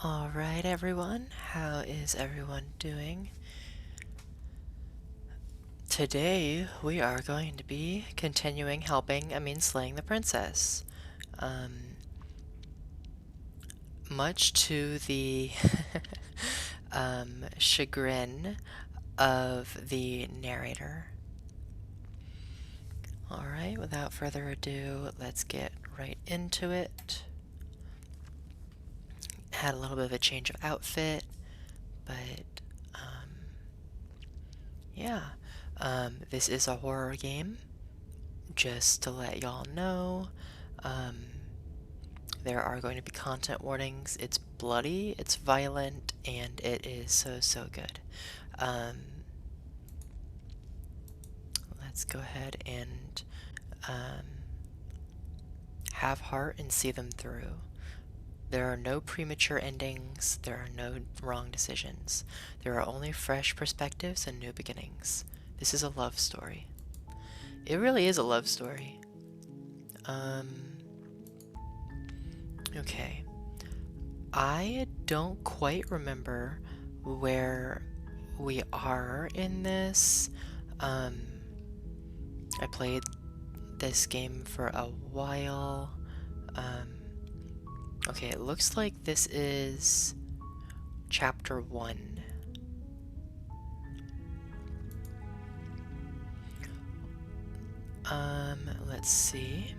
Alright everyone, how is everyone doing? Today we are going to be continuing slaying the princess. Much to the chagrin of the narrator. Alright, without further ado, let's get right into it. Had a little bit of a change of outfit, but yeah. This is a horror game, just to let y'all know. There are going to be content warnings. It's bloody, it's violent, and it is so good. Let's go ahead and have heart and see them through. There are no premature endings, there are no wrong decisions. There are only fresh perspectives and new beginnings. This is a love story. It really is a love story. Okay. I don't quite remember where we are in this. I played this game for a while. Okay, it looks like this is chapter 1. Let's see.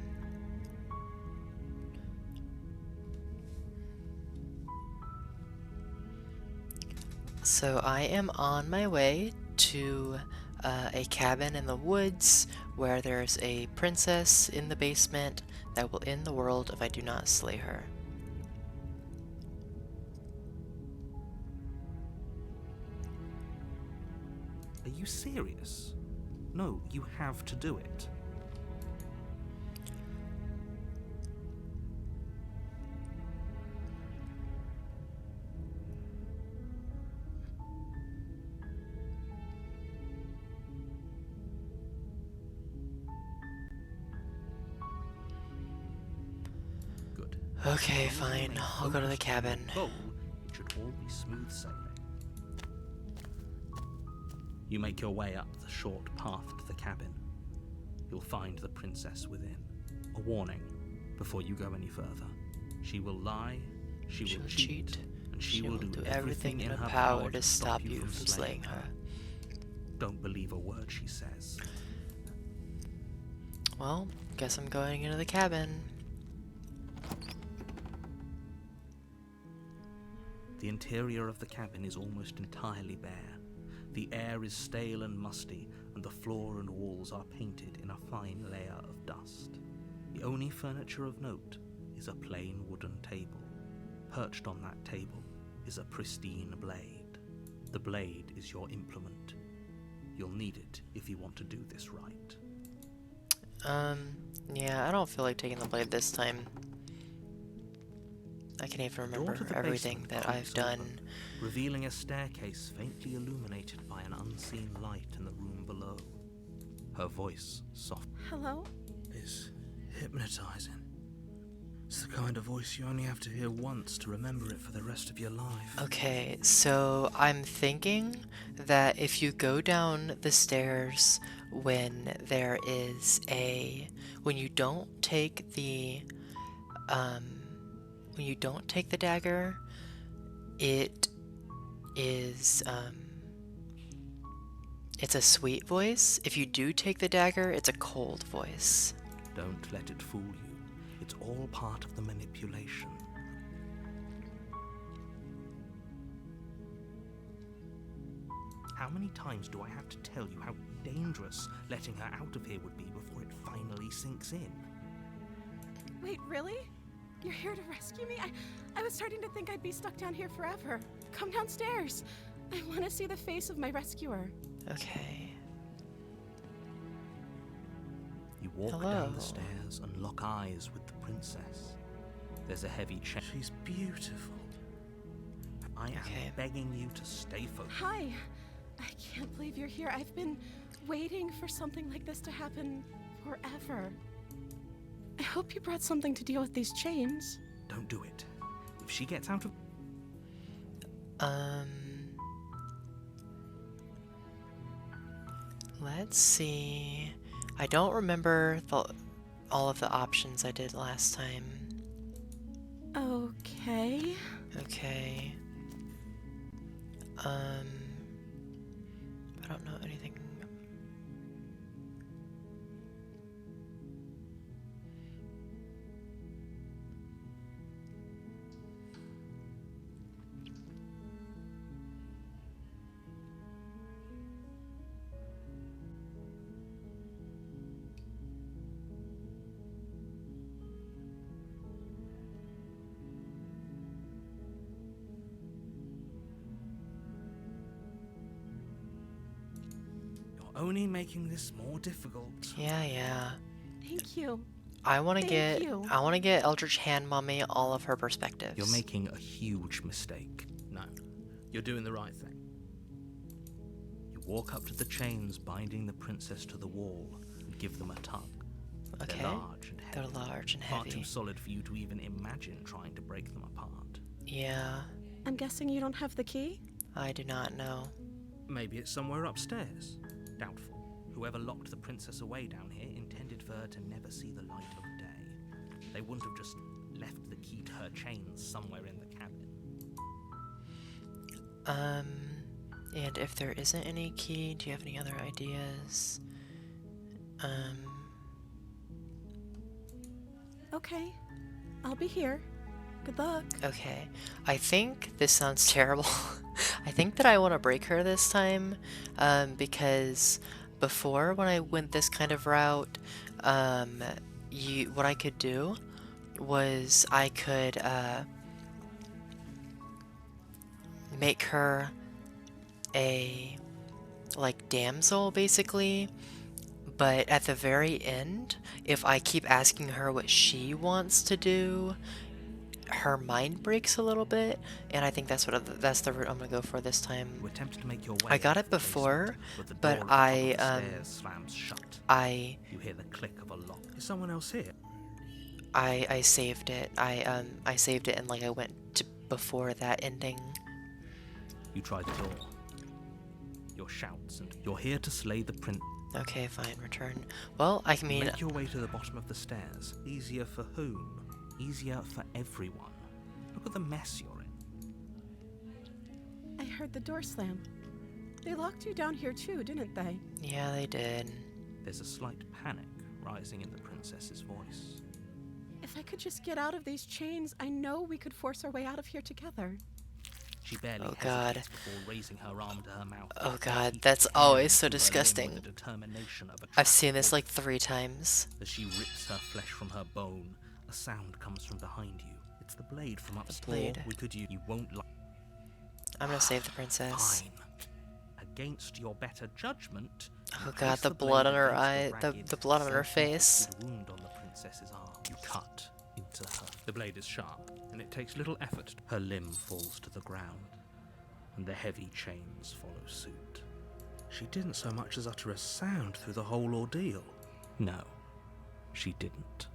So I am on my way to a cabin in the woods where there's a princess in the basement that will end the world if I do not slay her. Are you serious? No, you have to do it. Good. Okay, fine. I'll go to the cabin. Goal, it should all be smooth sailing. You make your way up the short path to the cabin. You'll find the princess within. A warning, before you go any further. She will lie, she will cheat, and she will do everything in her power to stop you from slaying her. Don't believe a word she says. Well, guess I'm going into the cabin. The interior of the cabin is almost entirely bare. The air is stale and musty, and the floor and walls are painted in a fine layer of dust. The only furniture of note is a plain wooden table. Perched on that table is a pristine blade. The blade is your implement. You'll need it if you want to do this right. Yeah, I don't feel like taking the blade this time. I can't even remember everything that I've done. Open, revealing a staircase faintly illuminated by an unseen light in the room below. Her voice soft. Hello? Is hypnotizing. It's the kind of voice you only have to hear once to remember it for the rest of your life. Okay, so I'm thinking that if you go down the stairs when there is when you don't take the dagger, it is it's a sweet voice. If you do take the dagger, it's a cold voice. Don't let it fool you. It's all part of the manipulation. How many times do I have to tell you how dangerous letting her out of here would be before it finally sinks in? Wait, really? You're here to rescue me? I was starting to think I'd be stuck down here forever. Come downstairs. I want to see the face of my rescuer. Okay. You walk Hello. down the stairs and lock eyes with the princess. There's a heavy chain. She's beautiful. I am begging you to stay focused. Hi. I can't believe you're here. I've been waiting for something like this to happen forever. I hope you brought something to deal with these chains. Don't do it. If she gets out of... Um, let's see. I don't remember all of the options I did last time. Okay. Okay. I don't know anything. Only making this more difficult. Yeah. Thank you. I want to Thank you. get Eldritch hand mommy all of her perspectives. You're making a huge mistake. No, you're doing the right thing. You walk up to the chains binding the princess to the wall and give them a tug. Okay. They're large and heavy. They're large and Far heavy. too solid for you to even imagine trying to break them apart. Yeah, I'm guessing you don't have the key? I do not know. Maybe it's somewhere upstairs. Doubtful. Whoever locked the princess away down here intended for her to never see the light of day. They wouldn't have just left the key to her chains somewhere in the cabin. And if there isn't any key, do you have any other ideas? Okay. I'll be here. Good luck. Okay. I think this sounds terrible. I think that I want to break her this time, because before when I went this kind of route, what I could do was I could, make her a, like, damsel, basically, but at the very end, if I keep asking her what she wants to do, her mind breaks a little bit, and I think that's the route I'm gonna go for this time. You attempt to make your way I got out it the basement, basement, the but door at the top of the stairs slams shut. You hear the click of a lock. Is someone else here? I saved it. I saved it and like I went to before that ending. You try the door. Your shouts and you're here to slay the prince. Okay, fine, return. Well, I mean, Make your way to the bottom of the stairs. Easier for whom? Easier for everyone. Look at the mess you're in. I heard the door slam. They locked you down here too, didn't they? yeah, they did. There's a slight panic rising in the princess's voice. If I could just get out of these chains, I know we could force our way out of here together. She barely Oh, God. hesitates before raising her arm to her mouth. Oh, God, Teeth that's tearing always so through her limb disgusting. with the determination of a I've trapped seen this wolf. like 3 times. As she rips her flesh from her bone, a sound comes from behind you. It's the blade from upstairs. blade. We could use. You won't like. I'm gonna save the princess. Fine. Against your better judgment. Oh, you God, place the blade blood on her against eye, the ragged, blood on her face. self-inflicted wound on the princess's arm. You cut into her. The blade is sharp, and it takes little effort. Her limb falls to the ground, and the heavy chains follow suit. She didn't so much as utter a sound through the whole ordeal. No, she didn't.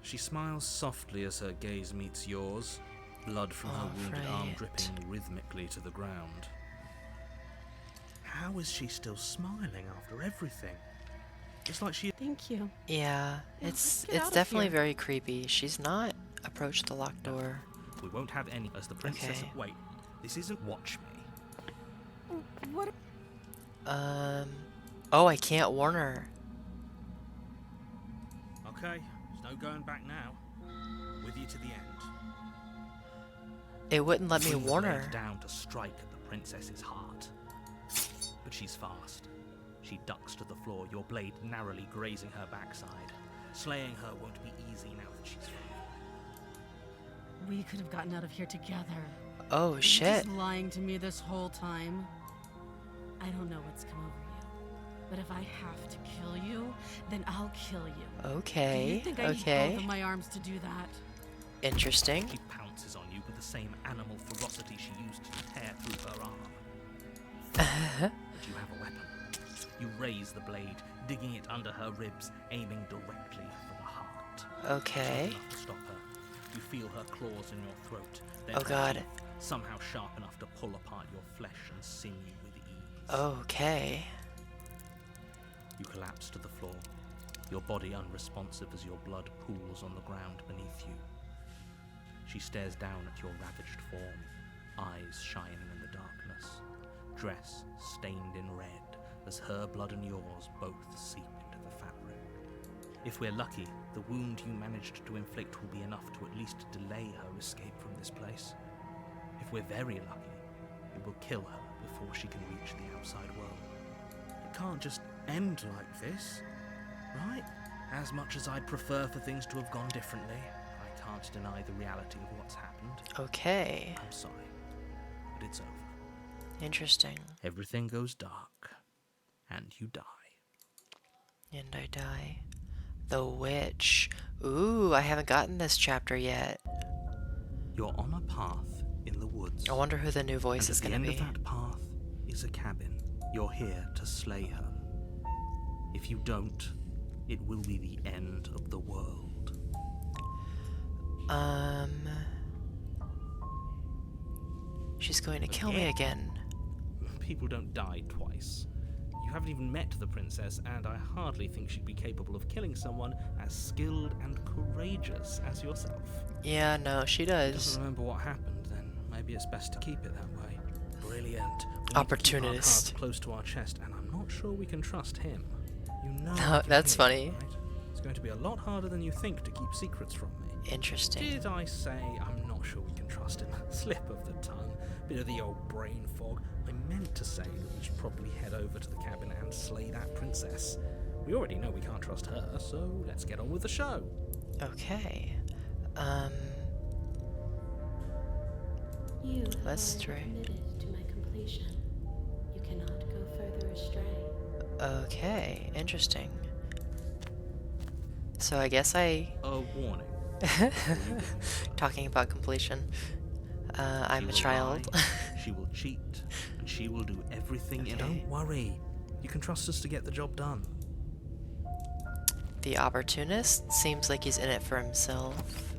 She smiles softly as her gaze meets yours, blood from her wounded arm right. dripping rhythmically to the ground. How is she still smiling after everything? It's like she... Thank you. Yeah, Now, it's let's get out of definitely here. very creepy. She's not approached the locked door. We won't have any... As the princess... Okay. Wait, this isn't watch me. What? Oh, I can't warn her. Okay, there's no going back now. With you to the end. It wouldn't let me Swing the warn blade her. down to strike at the princess's heart. But she's fast. She ducks to the floor, your blade narrowly grazing her backside. Slaying her won't be easy now that she's free. We could have gotten out of here together. Oh, You're shit. just lying to me this whole time. I don't know what's come over you, but if I have to kill you, then I'll kill you. Do you Okay, think I need okay. both of my arms to do that? Interesting. She pounces on you with the same animal ferocity she used to tear through her arm. But you have a weapon. You raise the blade, digging it under her ribs, aiming directly for the heart. Okay. Not enough to stop her. You feel her claws in your throat. Then Oh, her God. teeth, somehow sharp enough to pull apart your flesh and sinew with ease. Okay. You collapse to the floor, your body unresponsive as your blood pools on the ground beneath you. She stares down at your ravaged form, eyes shining in the darkness, dress stained in red as her blood and yours both seep into the fabric. If we're lucky, the wound you managed to inflict will be enough to at least delay her escape from this place. If we're very lucky, it will kill her before she can reach the outside world. It can't just end like this, right? As much as I'd prefer for things to have gone differently, I can't deny the reality of what's happened. Okay. I'm sorry, but it's over. Interesting. Everything goes dark, and you die. And I die. The witch. Ooh, I haven't gotten this chapter yet. You're on a path in the woods. I wonder who the new voice is going to be. At the end of that path is a cabin. You're here to slay her. If you don't, it will be the end of the world. She's going to kill me again. People don't die twice. You haven't even met the princess, and I hardly think she'd be capable of killing someone as skilled and courageous as yourself. Yeah, no, she If you does. doesn't remember what happened, then maybe it's best to keep it that way. Brilliant. We need to keep Opportunist. our cards close to our chest, and I'm not sure we can trust him. You know. No, that's funny. Right? It's going to be a lot harder than you think to keep secrets from me. Interesting. Did I say I'm not sure we can trust him? Slip of the tongue, bit of the old brain fog. I meant to say that we should probably head over to the cabin and slay that princess. We already know we can't trust her, so let's get on with the show. Okay. You have Let's already try. committed to my completion. You cannot go further astray. Okay, interesting. So I guess I... A warning. Talking about completion. I'm She a will child. lie, she will cheat, and she will do everything. Okay. Don't worry. You can trust us to get the job done. The opportunist seems like he's in it for himself.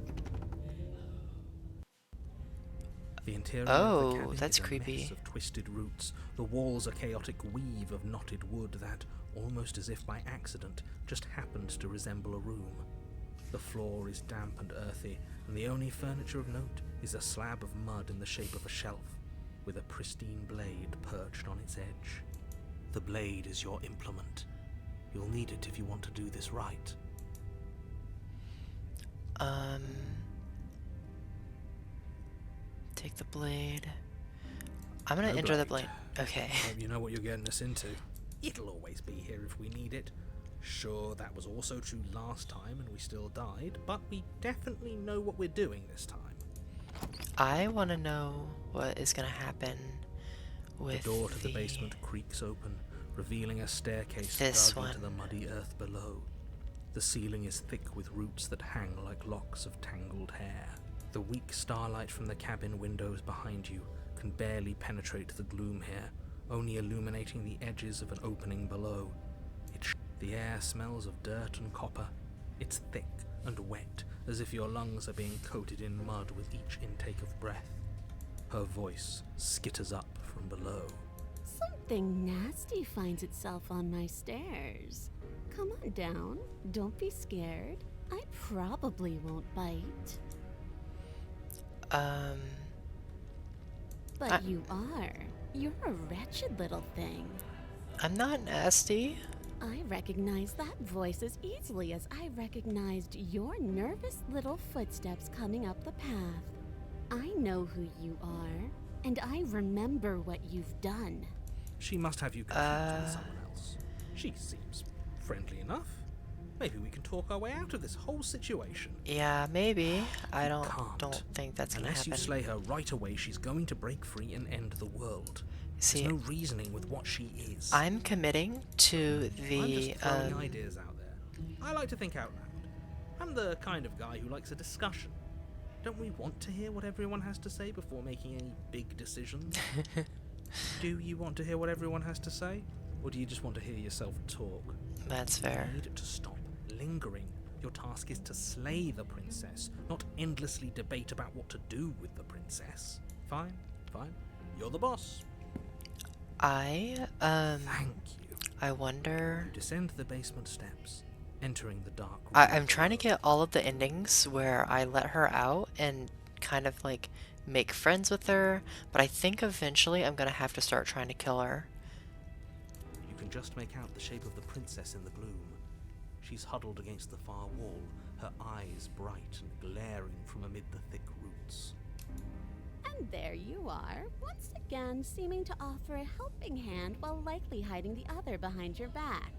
The interior Oh, of the cabin that's is a creepy. mess of twisted roots. The walls a chaotic weave of knotted wood that, almost as if by accident, just happened to resemble a room. The floor is damp and earthy, and the only furniture of note is a slab of mud in the shape of a shelf, with a pristine blade perched on its edge. The blade is your implement. You'll need it if you want to do this right. Take the blade. I'm gonna No enter the blade. blade. Okay. Hope you know what you're getting us into. It'll always be here if we need it. Sure, that was also true last time and we still died, but we definitely know what we're doing this time. I want to know what is gonna happen with The door to the basement creaks open, revealing a staircase This dug into one. the muddy earth below. The ceiling is thick with roots that hang like locks of tangled hair. The weak starlight from the cabin windows behind you can barely penetrate the gloom here, only illuminating the edges of an opening below. The air smells of dirt and copper. It's thick and wet, as if your lungs are being coated in mud with each intake of breath. Her voice skitters up from below. Something nasty finds itself on my stairs. Come on down. Don't be scared. I probably won't bite. But you are. You're a wretched little thing. I'm not nasty. I recognize that voice as easily as I recognized your nervous little footsteps coming up the path. I know who you are, and I remember what you've done. She must have you confused with someone else. She seems friendly enough. Maybe we can talk our way out of this whole situation. Yeah, maybe. I don't Can't. think that's gonna Unless happen. you slay her right away, she's going to break free and end the world. See, There's no reasoning with what she is. I'm committing to I'm the just throwing ideas out there. I like to think out loud. I'm the kind of guy who likes a discussion. Don't we want to hear what everyone has to say before making any big decisions? Do you want to hear what everyone has to say? Or do you just want to hear yourself talk? That's fair. You need to stop lingering. Your task is to slay the princess, not endlessly debate about what to do with the princess. Fine, fine. You're the boss. Thank you. I wonder... You descend the basement steps, entering the dark room. I'm trying to get all of the endings where I let her out and kind of like make friends with her, but I think eventually I'm gonna have to start trying to kill her. You can just make out the shape of the princess in the gloom. She's huddled against the far wall, her eyes bright and glaring from amid the thick roots. And there you are, once again seeming to offer a helping hand while likely hiding the other behind your back.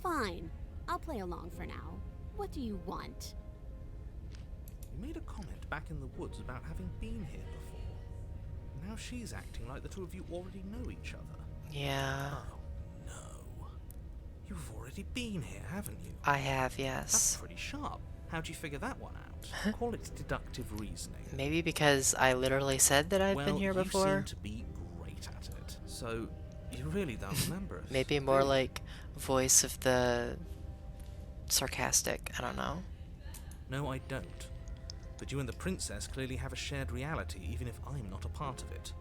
Fine, I'll play along for now. What do you want? You made a comment back in the woods about having been here before. Now she's acting like the two of you already know each other. Yeah, Oh, no. You've already been here, haven't you? I have, That's yes. pretty sharp. How'd you figure that one out? Call it deductive reasoning. Maybe because I literally said that I've been here Well, before. you seem to be great at it. So, you really don't remember us. Maybe more do you? like voice of the sarcastic, I don't know. No, I don't. But you and the princess clearly have a shared reality, even if I'm not a part of it.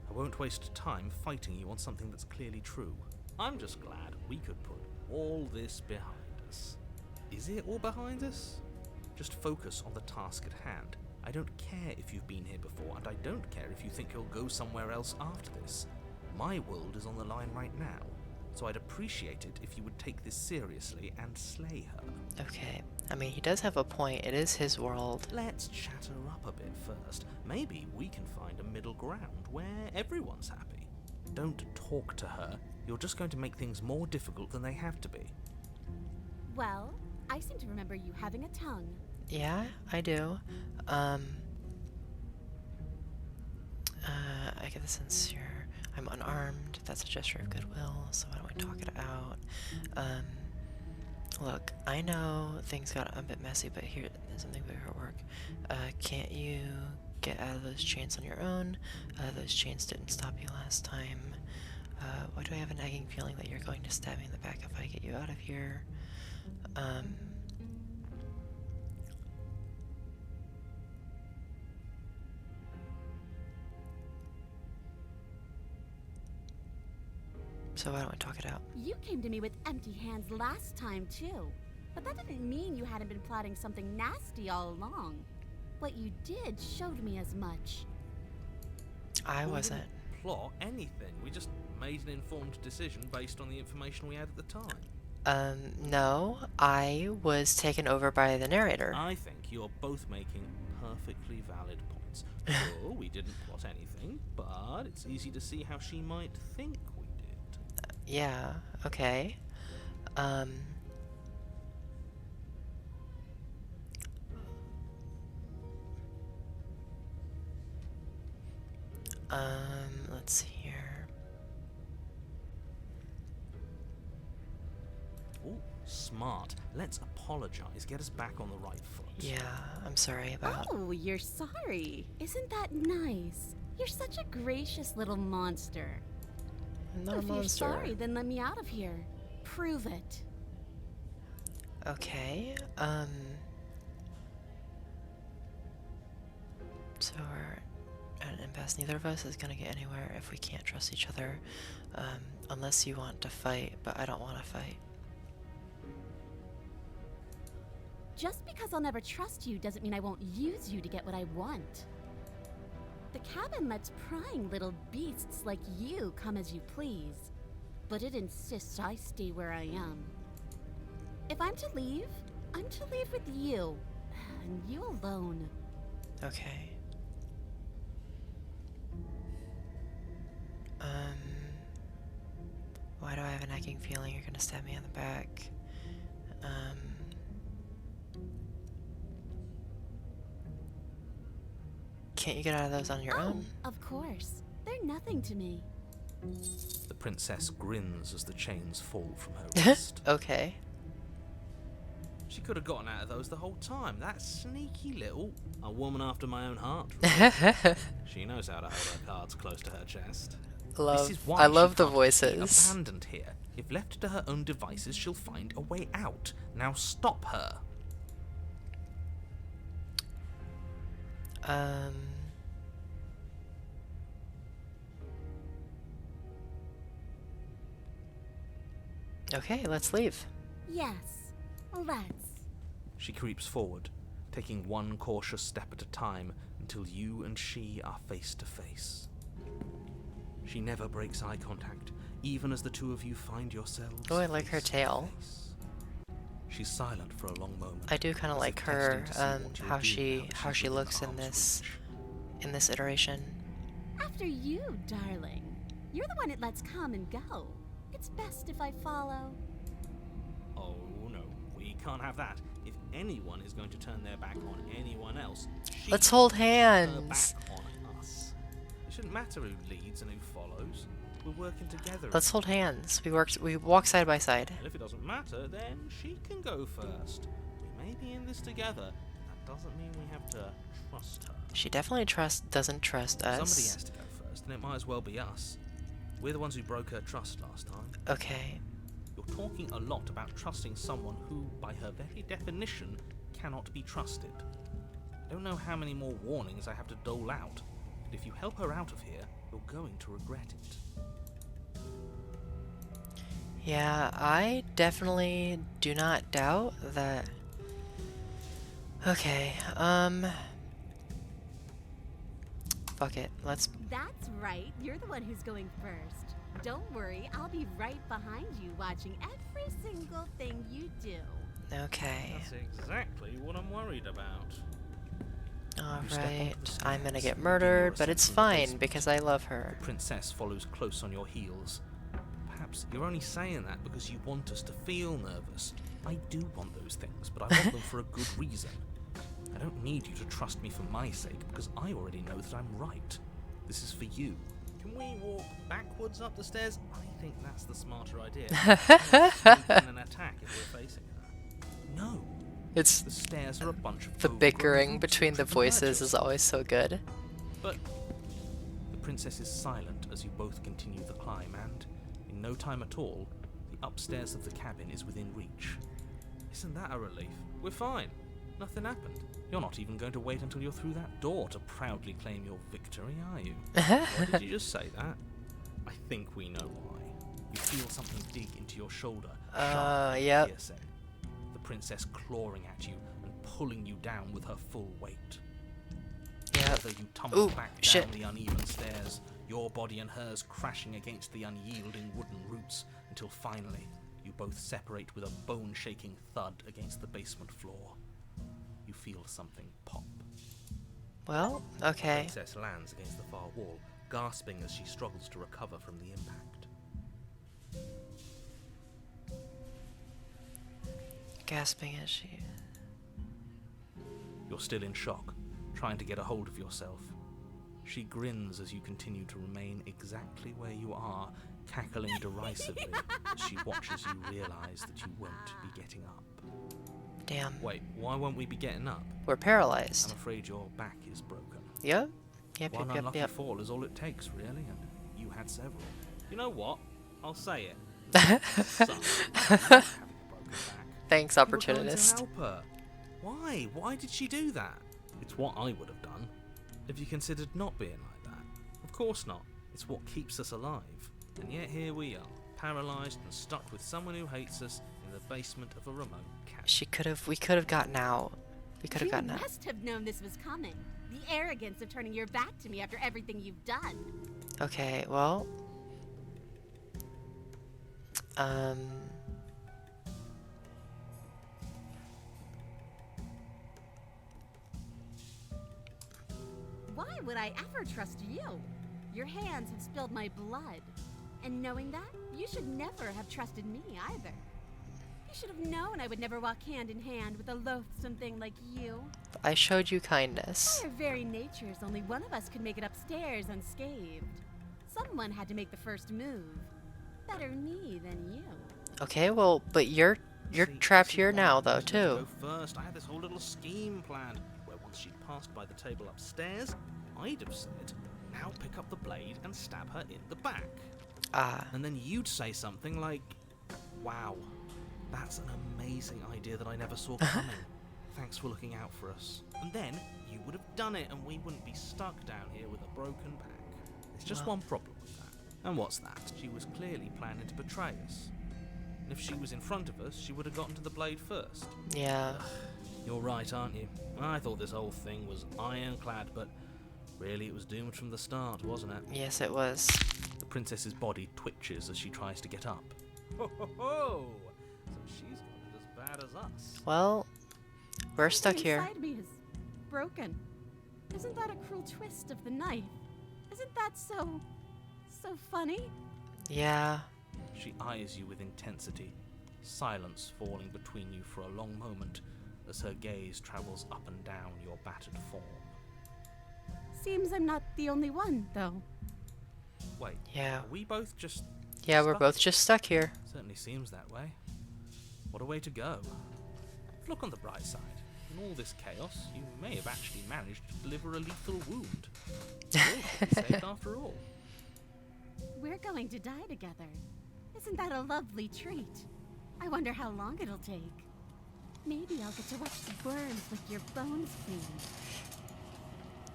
I won't waste time fighting you on something that's clearly true. I'm just glad we could put all this behind us. Is it all behind us? Just focus on the task at hand. I don't care if you've been here before, and I don't care if you think you'll go somewhere else after this. My world is on the line right now, so I'd appreciate it if you would take this seriously and slay her. Okay, I mean, he does have a point. It is his world. Let's chat her up a bit first. Maybe we can find a middle ground where everyone's happy. Don't talk to her. You're just going to make things more difficult than they have to be. Well, I seem to remember you having a tongue. Yeah, I do. I get the sense I'm unarmed. That's a gesture of goodwill, so why don't we talk it out? Look, I know things got a bit messy, but here's something bigger at work. Can't you get out of those chains on your own? Those chains didn't stop you last time. Why do I have a nagging feeling that you're going to stab me in the back if I get you out of here? So why don't we talk it out? You came to me with empty hands last time, too. But that didn't mean you hadn't been plotting something nasty all along. What you did showed me as much. I We wasn't. didn't plot anything. We just made an informed decision based on the information we had at the time. No, I was taken over by the narrator. I think you're both making perfectly valid points. Sure, we didn't plot anything, but it's easy to see how she might think we did. Yeah, okay. Let's see here. Ooh, smart. Let's apologize. Get us back on the right foot. Yeah, I'm sorry about... Oh, you're sorry. Isn't that nice? You're such a gracious little monster. I'm not a If you're monster. sorry, then let me out of here. Prove it. Okay, so we're at an impasse. Neither of us is gonna get anywhere if we can't trust each other. Unless you want to fight, but I don't want to fight. Just because I'll never trust you doesn't mean I won't use you to get what I want. The cabin lets prying little beasts like you come as you please, but it insists I stay where I am. If I'm to leave, I'm to leave with you, and you alone. Okay. Why do I have a nagging feeling you're gonna stab me in the back? Can't you get out of those on your own? Of course. They're nothing to me. The princess grins as the chains fall from her wrist. Okay. She could have gotten out of those the whole time. That sneaky little... A woman after my own heart. Really. She knows how to hold her cards close to her chest. This is why I love she the can't be voices. abandoned here. If left to her own devices, she'll find a way out. Now stop her. Okay, let's leave. Yes, let's. She creeps forward, taking one cautious step at a time until you and she are face to face. She never breaks eye contact, even as the two of you find yourselves. Oh, I like her face to tail. face. She's silent for a long moment. I do kind of as like if her, testing to see what you'll how do she now that how she's she within looks in arm's this reach. iteration. After you, darling. You're the one it lets come and go. It's best if I follow. Oh no, we can't have that. If anyone is going to turn their back on anyone else, she Let's hold turns her hands. back on us. It shouldn't matter who leads and who follows. We're working together. Let's hold hands. We walk side by side. And if it doesn't matter, then she can go first. We may be in this together. That doesn't mean we have to trust her. She definitely doesn't trust us. Somebody has to go first, and it might as well be us. We're the ones who broke her trust last time. Okay. You're talking a lot about trusting someone who, by her very definition, cannot be trusted. I don't know how many more warnings I have to dole out, but if you help her out of here, you're going to regret it. Yeah, I definitely do not doubt that. Okay, fuck it. Let's. That's right. You're the one who's going first. Don't worry, I'll be right behind you watching every single thing you do. Okay. That's exactly what I'm worried about. You step onto Alright. the I'm gonna stairs get and murdered, you're but it's ascending the fine basement. because I love her. The princess follows close on your heels. Perhaps you're only saying that because you want us to feel nervous. I do want those things, but I want them for a good reason. I don't need you to trust me for my sake, because I already know that I'm right. This is for you. Can we walk backwards up the stairs? I think that's the smarter idea. Sneak in an attack if we're facing her. No. It's The stairs are a bunch of the overgrown bickering roots between you the could hurt voices is yourself. always so good. But the princess is silent as you both continue the climb, and in no time at all, the upstairs of the cabin is within reach. Isn't that a relief? We're fine. Nothing happened. You're not even going to wait until you're through that door to proudly claim your victory, are you? Why did you just say that? I think we know why. You feel something dig into your shoulder. Sharp, Yep. piercing. The princess clawing at you and pulling you down with her full weight. Yep. Together you tumble Ooh, back shit. down the uneven stairs, your body and hers crashing against the unyielding wooden roots, until finally you both separate with a bone-shaking thud against the basement floor. You feel something pop. Well, The okay. princess lands against the far wall, gasping as she struggles to recover from the impact. Gasping as she. You're still in shock, trying to get a hold of yourself. She grins as you continue to remain exactly where you are, cackling derisively as she watches you realise that you won't be getting up. Damn. Wait, why won't we be getting up? We're I'm paralyzed. afraid your back is broken. Yep. Yep, One yep, yep, unlucky yep. fall is all it takes, really, and you had several. You know what? I'll say it. Sucks. Having a broken back. Thanks, You were going to opportunist. help her. Why? Why did she do that? It's what I would have done. Have you considered not being like that? Of course not. It's what keeps us alive. And yet here we are, paralysed and stuck with someone who hates us in the basement of a remote cabin. We could have gotten out. We could have You gotten out. must have known this was coming. The arrogance of turning your back to me after everything you've done. Okay, well. Why would I ever trust you? Your hands have spilled my blood. And knowing that, you should never have trusted me either. You should have known I would never walk hand in hand with a loathsome thing like you. I showed you kindness. By our very natures, only one of us could make it upstairs unscathed. Someone had to make the first move. Better me than you. Okay, well, but you're See, trapped this is here why now, I though, wanted her to too. Go first. I had this whole little scheme planned, where once she'd passed by the table upstairs, I'd have said, "Now pick up the blade and stab her in the back." Ah, And then you'd say something like, "Wow, that's an amazing idea that I never saw coming. Thanks for looking out for us." And then you would have done it, and we wouldn't be stuck down here with a broken back. There's just Well. one problem with that. And what's that? She was clearly planning to betray us. And if she was in front of us, she would have gotten to the blade first. Yeah. You're right, aren't you? I thought this whole thing was ironclad, but really it was doomed from the start, wasn't it? Yes, it was. The princess's body twitches as she tries to get up. Ho ho ho! So she's got it as bad as us. Well, we're stuck Something here. inside me is broken. Isn't that a cruel twist of the knife? Isn't that so funny? Yeah. She eyes you with intensity, silence falling between you for a long moment as her gaze travels up and down your battered form. Seems I'm not the only one, though. Wait, Yeah. are we both just... Yeah, we're stuck? both just stuck here. Certainly seems that way. What a way to go. Look on the bright side. In all this chaos, you may have actually managed to deliver a lethal wound. You'll be safe after all. We're going to die together. Isn't that a lovely treat? I wonder how long it'll take. Maybe I'll get to watch the worms lick your bones clean.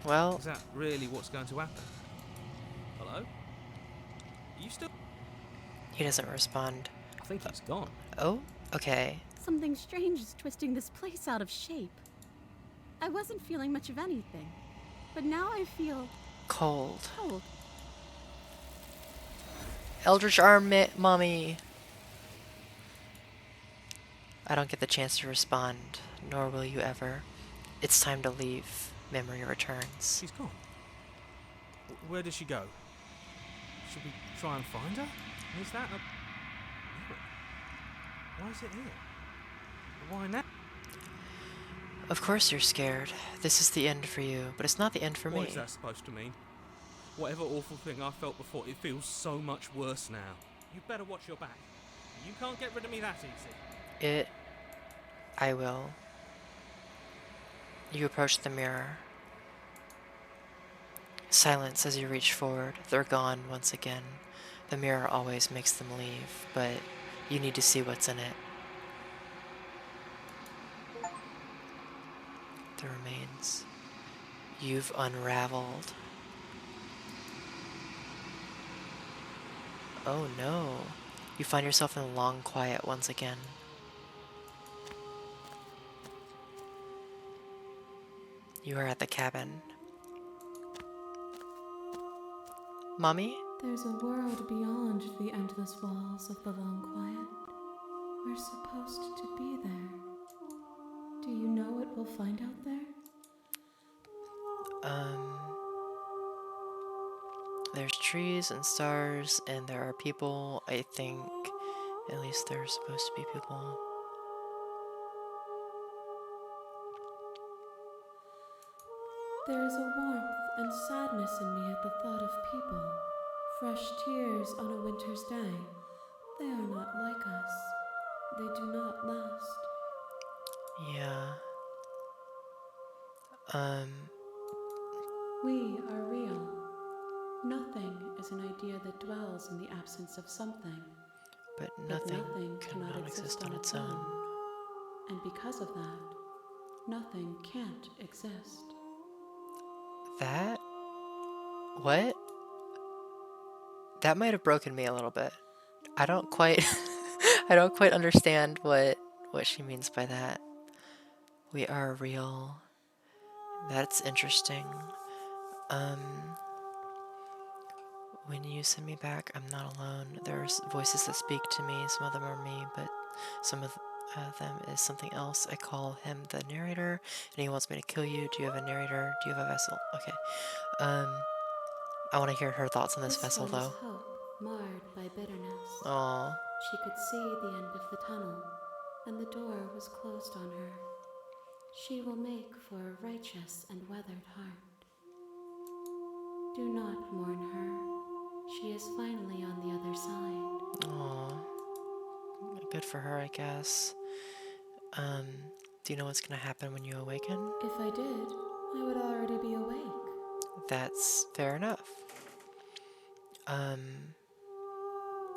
Well, Is that really what's going to happen? Hello? Are you still... he doesn't respond. I think he's gone. Oh, okay. Something strange is twisting this place out of shape. I wasn't feeling much of anything, but now I feel Cold. cold. Eldritch arm mommy. I don't get the chance to respond, nor will you ever. It's time to leave. Memory returns. She's gone. Where did she go? Should we try and find her? Is that a... Why is it here? Why now? Of course you're scared. This is the end for you, but it's not the end for me. What is that supposed to mean? Whatever awful thing I felt before, it feels so much worse now. You better watch your back. You can't get rid of me that easy. I will. You approach the mirror. Silence as you reach forward. They're gone once again. The mirror always makes them leave, but you need to see what's in it. The remains. You've unraveled. Oh no. You find yourself in the long quiet once again. You are at the cabin. Mommy? There's a world beyond the endless walls of the long quiet. We're supposed to be there. Do you know what we'll find out there? There's trees and stars, and there are people, I think. At least there's supposed to be people. There is a warmth and sadness in me at the thought of people. Fresh tears on a winter's day. They are not like us. They do not last. Yeah. We are real. Nothing is an idea that dwells in the absence of something. But But nothing cannot exist on its own. And because of that, nothing can't exist. That? What? That might have broken me a little bit. I don't quite I don't quite understand what she means by that. We are real. That's interesting. When you send me back, I'm not alone. There's voices that speak to me. Some of them are me, but some of them is something else. I call him the narrator, and he wants me to kill you. Do you have a narrator? Do you have a vessel? Okay. I want to hear her thoughts on this vessel, one is though. hope, marred by bitterness. Aww. She could see the end of the tunnel, and the door was closed on her. She will make for a righteous and weathered heart. Do not mourn her. She is finally on the other side. Aww. Good for her, I guess. Do you know what's gonna happen when you awaken? If I did, I would already be awake. That's fair enough.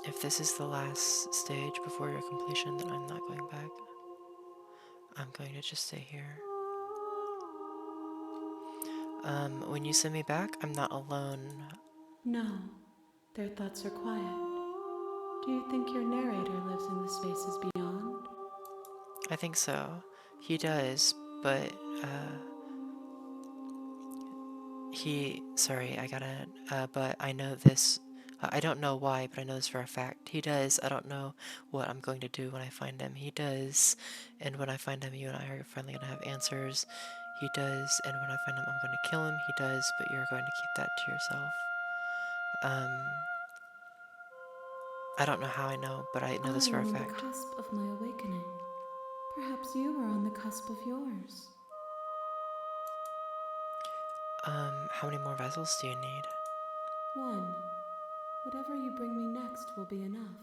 If this is the last stage before your completion, then I'm not going back. I'm going to just stay here. When you send me back, I'm not alone. No, their thoughts are quiet. Do you think your narrator lives in the spaces beyond? I think so. He does, but, sorry, but I know this, I don't know why, but I know this for a fact. He does. I don't know what I'm going to do when I find him. He does. And when I find him, you and I are finally going to have answers. He does. And when I find him, I'm going to kill him. He does, but you're going to keep that to yourself. I don't know how I know, but I know I this for a am on the fact. cusp of my awakening. Perhaps you are on the cusp of yours. How many more vessels do you need? One. Whatever you bring me next will be enough,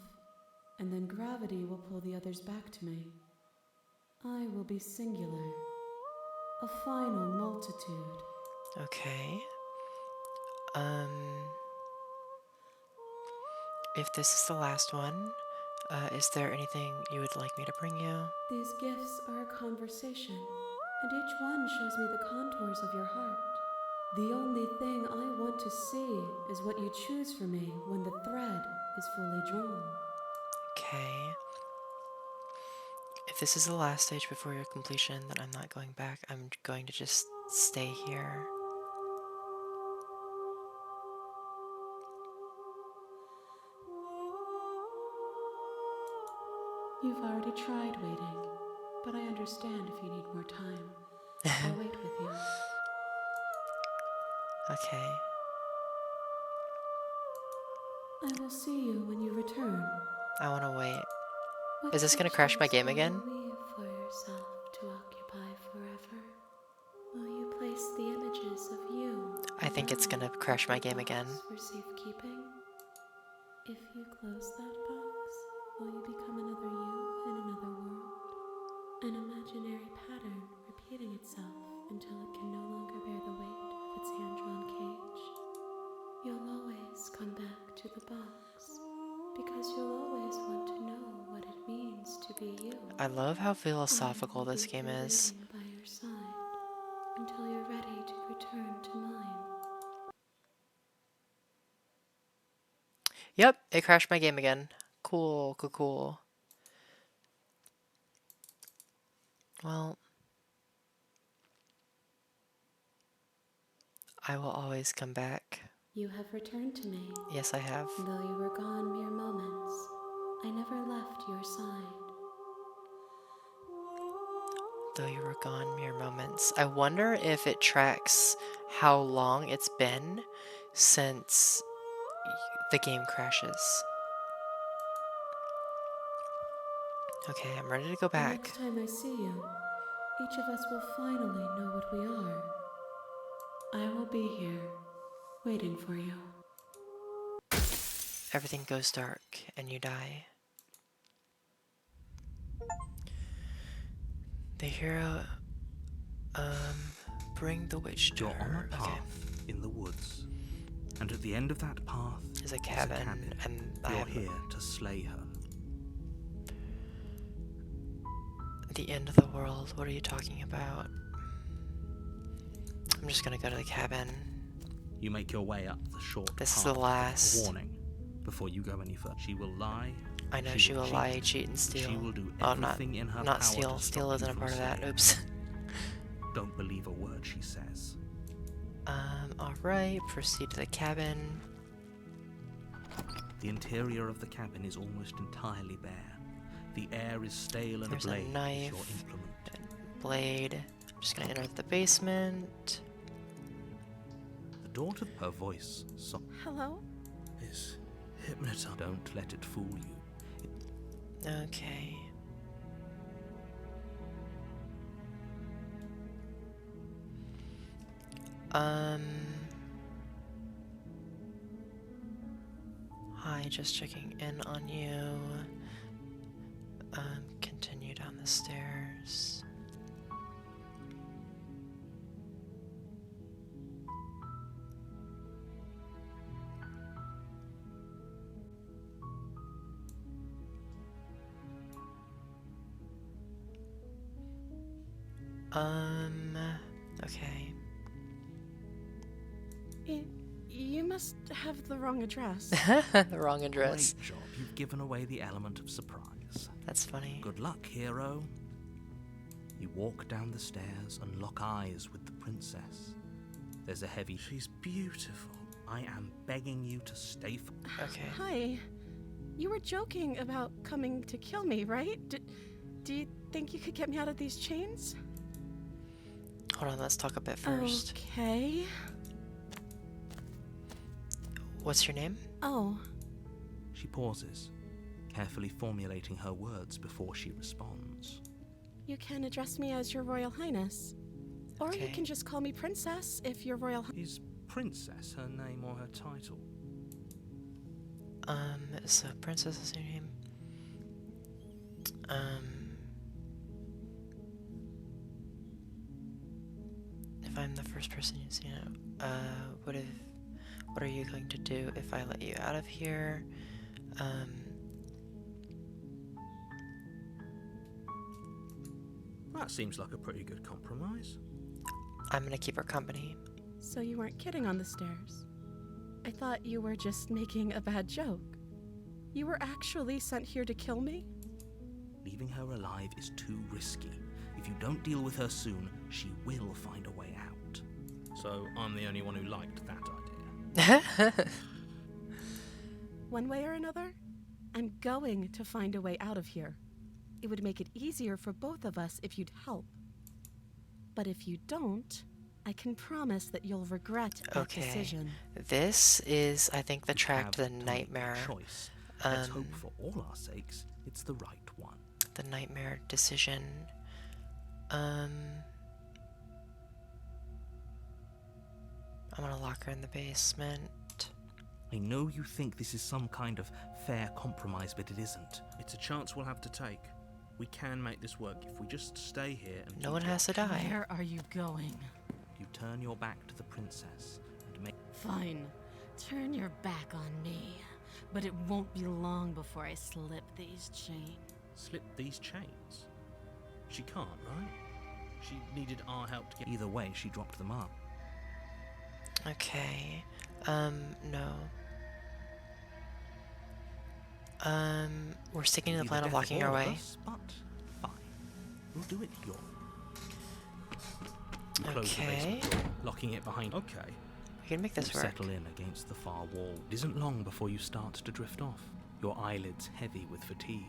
and then gravity will pull the others back to me. I will be singular. A final multitude. Okay. If this is the last one, is there anything you would like me to bring you? These gifts are a conversation, and each one shows me the contours of your heart. The only thing I want to see is what you choose for me when the thread is fully drawn. Okay. If this is the last stage before your completion, then I'm not going back. I'm going to just stay here. You've already tried waiting, but I understand if you need more time. I'll wait with you. Okay. I will see you when you return. I want to wait. What Is this gonna crash my pictures game will again? you leave for yourself to occupy forever? Will you place the images of you I think it's gonna crash my game again. for safekeeping? If you close that box, will you become another you in another world? An imaginary pattern repeating itself until it can no longer bear the weight of its hand-drawn cage. You'll always come back to the box, because you'll always want to know what it means to be you. I love how I philosophical will this be game here is. waiting by your side until you're ready to return to mine. Yep, it crashed my game again. Cool, cool, cool. Well, I will always come back. You have returned to me. Yes, I have. Though you were gone mere moments, I never left your side. Though you were gone mere moments. I wonder if it tracks how long it's been since the game crashes. Okay, I'm ready to go The back. next time I see you, each of us will finally know what we are. I will be here, waiting for you. Everything goes dark and you die. The hero, bring the witch to You're on her. a path in the woods, and at the end of that path There's a is cabin, and I You're have here to slay her. the end of the world. What are you talking about? I'm just gonna go to the cabin. You make your way up the short This is path. the last. A warning before you go any further. She will lie. I know she will lie, cheat, and steal. She will do Oh, not everything in her not power steal. to Steal stop isn't you a from part of that. slaying Oops. her. Don't believe a word she says. Alright, proceed to the cabin. The interior of the cabin is almost entirely bare. The air is stale and There's a a blade is knife. your implement. Blade. I'm just gonna enter the basement. The door to her voice Hello? is hypnotized. Don't let it fool you. Okay. Hi, just checking in on you. Continue down the stairs. Okay. You must must have the wrong address. The wrong address. Great job. You've given away the element of surprise. That's funny. Good luck, hero. You walk down the stairs and lock eyes with the princess. There's a heavy... She's beautiful. I am begging you to stay for... Okay. Hi. You were joking about coming to kill me, right? Do you think you could get me out of these chains? Hold on, let's talk a bit first. Okay. What's your name? Oh, She pauses, carefully formulating her words before she responds. you can address me as Your Royal Highness. Or you Okay. can just call me Princess if Your Royal Is Princess her name or her title? So Princess is your name. If I'm the first person you've seen it, what are you going to do if I let you out of here? That seems like a pretty good compromise. I'm gonna keep her company. So you weren't kidding on the stairs. I thought you were just making a bad joke. You were actually sent here to kill me? Leaving her alive is too risky. If you don't deal with her soon, she will find a way out. So I'm the only one who liked that idea. One way or another, I'm going to find a way out of here. It would make it easier for both of us if you'd help. But if you don't, I can promise that you'll regret that Okay. decision. This is, I think, the You track have to the to make a nightmare. choice. Let's hope for all our sakes it's the right one. The nightmare decision. I'm gonna lock her in the basement. I know you think this is some kind of fair compromise, but it isn't. It's a chance we'll have to take. We can make this work if we just stay here and No one has to die. Where are you going? You turn your back to the princess and make... Fine. Turn your back on me. But it won't be long before I slip these chains. Slip these chains? She can't, right? She needed our help to get... Either way, she dropped them up. Okay. No. We're sticking to the Be plan of death locking our all of way. us, but fine. We'll do it your way. You close the Okay. basement door, locking it behind... Okay. We can make this You work. settle in against the far wall. It isn't long before you start to drift off, your eyelids heavy with fatigue.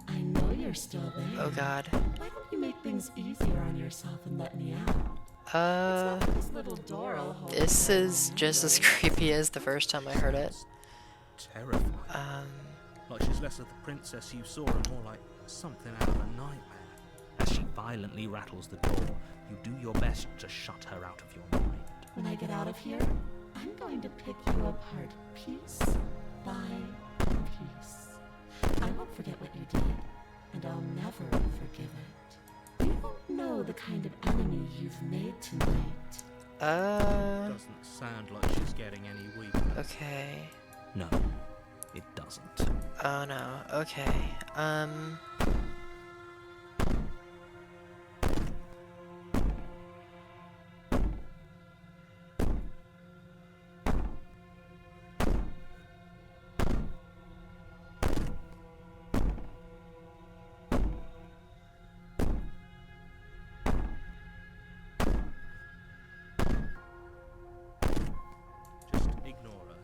I know you're still there. Oh god. Why don't you make things easier on yourself and let me out? This little door will hold This you is down just as anyway. creepy as the first time I heard it. Terrifying. Um, Like she's less of the princess you saw and more like something out of a nightmare. As she violently rattles the door, you do your best to shut her out of your mind. When I get out of here, I'm going to pick you apart piece by piece. I won't forget what you did, and I'll never forgive it. You don't know the kind of enemy you've made tonight. Doesn't sound like she's getting any weaker. okay. No, it doesn't. Oh no, okay. Just ignore her.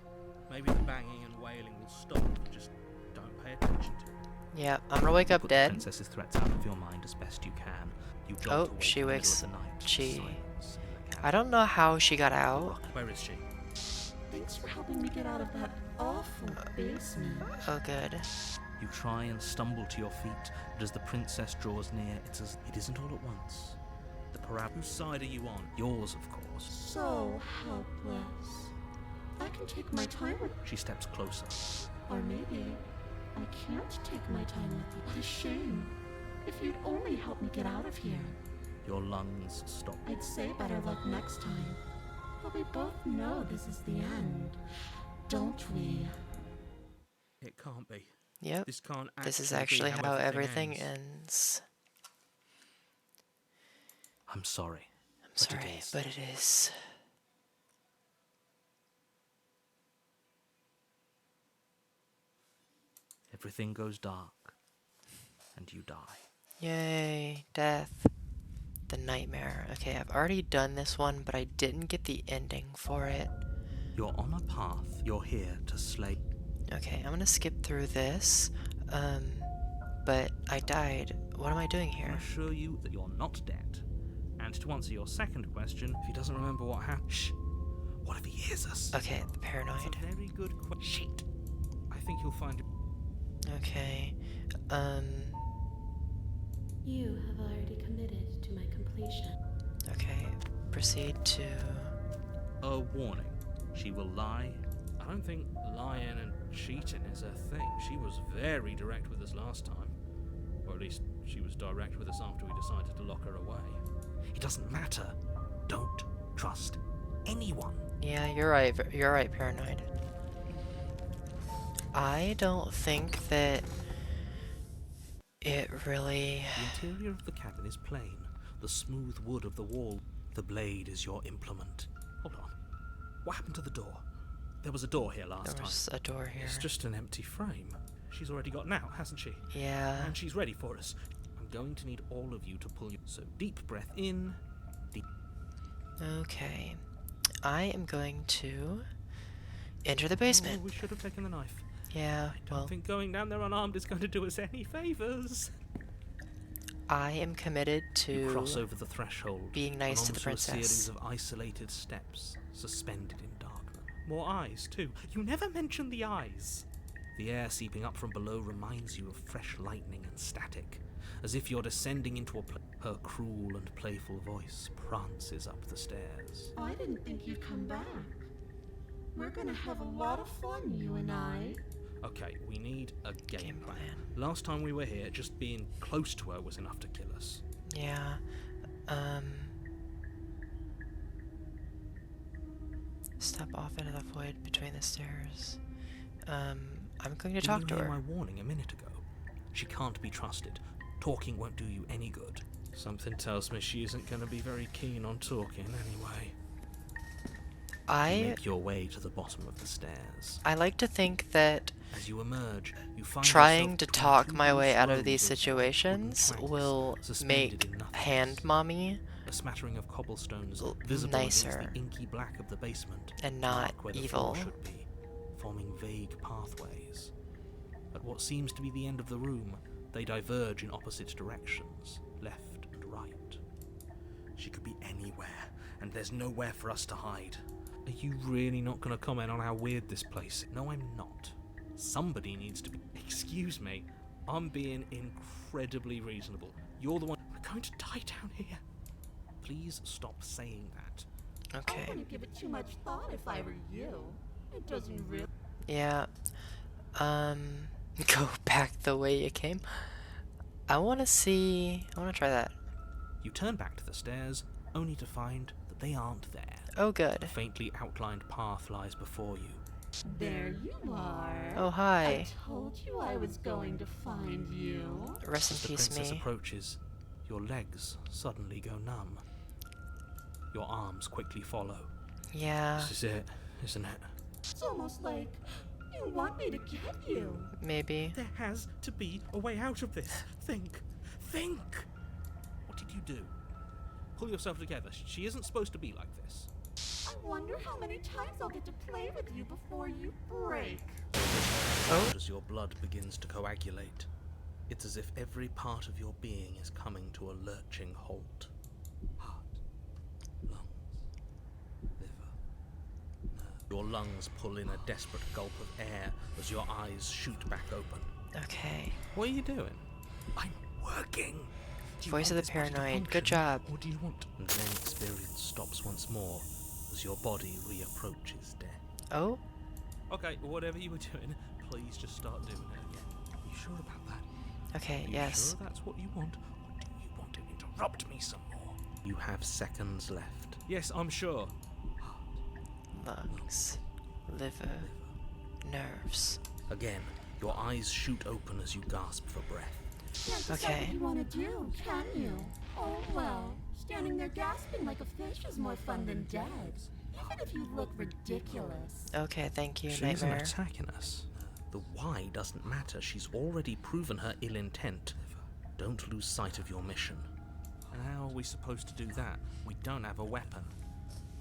Maybe the banging and wailing will stop if you just don't pay attention to it. Yeah, I'm gonna wake up Put dead. the princess's threats out of your mind as best you can. You jolt Oh, awake she in the middle wakes- of the night to she- silence in the I cabin. don't know how she got out. Where is she? Thanks for helping me get out of that awful basement. Oh good. You try and stumble to your feet, but as the princess draws near, it's as it isn't all at once. The whose side are you on? Yours, of course. So helpless. I can take my time with She steps closer. Or maybe I can't take my time with you. What a shame. If you'd only help me get out of here, Your lungs stop. I'd say better luck next time. But we both know this is the end, don't we? It can't be. Yep. This can't actually This is be actually how everything ends. ends. I'm sorry. I'm But it sorry, is. but it is. Everything goes dark, and you die. Yay, death. The nightmare. Okay, I've already done this one, but I didn't get the ending for it. You're on a path. You're here to slay. Okay, I'm gonna skip through this. But I died. What am I doing I here? assure you that you're not dead. And to answer your second question, if he doesn't remember what happened, shh. What if he hears us? Okay, the That's paranoid. a very good question. Shit. I think you'll find. Okay, You have already committed to my completion. okay. Proceed to... A warning. She will lie. I don't think lying and cheating is her thing. She was very direct with us last time. Or at least she was direct with us after we decided to lock her away. It doesn't matter. Don't trust anyone. Yeah, you're right. You're right, paranoid. I don't think that it really... The interior of the cabin is plain. The smooth wood of the wall. The blade is your implement. Hold on. What happened to the door? There was a door here last There time. was a door here. It's just an empty frame. She's already gotten out, hasn't she? Yeah. And she's ready for us. I'm going to need all of you to pull you. So deep breath in. Deep. Okay. I am going to enter the Oh, basement. we should have taken the knife. Yeah, I don't well, think going down there unarmed is going to do us any favors. I am committed You to cross over the threshold. being nice and to the onto a series princess. of isolated steps, suspended in darkness. More eyes, too. You never mention the eyes. The air seeping up from below reminds you of fresh lightning and static, as if you're descending into a Her cruel and playful voice prances up the stairs. I didn't think you'd come back. We're gonna have a lot of fun, you and I. Okay, we need a game Game plan. plan. Last time we were here, just being close to her was enough to kill us. Yeah. Step off into the void between the stairs. I'm going to talk Didn't to you hear her. my warning a minute ago? She can't be trusted. Talking won't do you any good. Something tells me she isn't going to be very keen on talking anyway. You make your way to the bottom of the stairs. I like to think that As you emerge, you find trying yourself to between talk two my way loose out of rows these wooden situations planks will suspended make in nothingness. hand mommy A smattering of cobblestones l- visible nicer against the inky black of the basement, and not dark where the evil. floor should be, forming vague pathways. At what seems to be the end of the room, they diverge in opposite directions, left and right. She could be anywhere, and there's nowhere for us to hide. Are you really not going to comment on how weird this place is? No, I'm not. Somebody needs to be... Excuse me, I'm being incredibly reasonable. You're the one... We're going to die down here. Please stop saying that. I Okay. wouldn't give it too much thought if I were you. It doesn't really. Yeah. Go back the way you came. I want to try that. You turn back to the stairs, only to find that they aren't there. Oh, A good. faintly outlined path lies before you. There you are. Oh, I hi. told you I was going to find you. Rest in As the peace, princess me. approaches, your legs suddenly go numb. Your arms quickly follow. Yeah, This is it, isn't it? It's almost like you want me to get you. maybe. There has to be a way out of this. Think! Think! What did you do? Pull yourself together. She isn't supposed to be like this. I wonder how many times I'll get to play with you before you break. Oh, As your blood begins to coagulate, it's as if every part of your being is coming to a lurching halt. Heart, lungs, liver, nerve. Your lungs pull in a desperate gulp of air as your eyes shoot back open. okay. What are you doing? I'm working. Do you Voice of want the this body to paranoid. function, Good job. Or do you want? And then experience stops once more as your body reapproaches death. Oh, Okay, whatever you were doing, please just start doing it again. Are you sure about that? okay, Are you yes. sure that's what you want? Or do you want to interrupt me some more? You have seconds left. Yes, I'm sure. Lungs, liver, nerves. Again, your eyes shoot open as you gasp for breath. Can't decide Okay. what you want to do, can you? Oh well, standing there gasping like a fish is more fun than dead. Even if you look ridiculous. Okay, thank you, She isn't Nightmare. attacking us. The why doesn't matter. She's already proven her ill intent. Don't lose sight of your mission. And how are we supposed to do that? We don't have a weapon.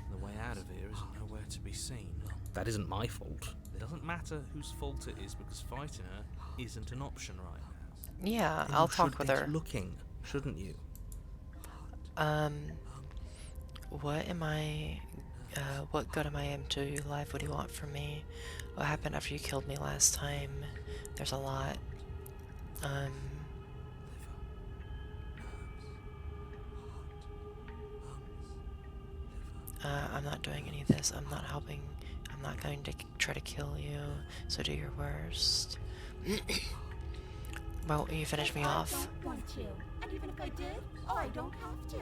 The way out of here is nowhere to be seen. That isn't my fault. It doesn't matter whose fault it is because fighting her isn't an option right now. Yeah, Then I'll you talk should with get her. looking, shouldn't you? What am I, what good am I to you alive? What do you want from me? What happened after you killed me last time? There's a lot. I'm not doing any of this. I'm not helping. I'm not going to try to kill you, so do your worst. Well, you finish me off. I don't want to. And even if I did, I don't have to.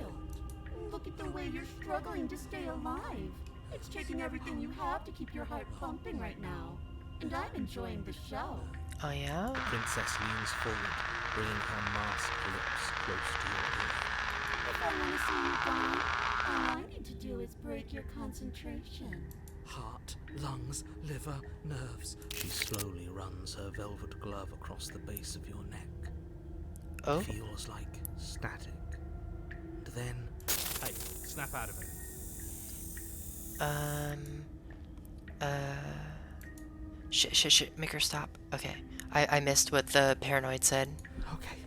Look at the way you're struggling to stay alive. It's taking everything you have to keep your heart pumping right now. And I'm enjoying the show. Oh yeah? The princess leans forward, bringing her masked lips close to your ear. If I want to see you die, all I need to do is break your concentration. Heart, lungs, liver, nerves. She slowly runs her velvet glove across the base of your neck. Oh? Feels like static. And then... Hey, snap out of it. Shit, make her stop. Okay. I missed what the paranoid said. Okay,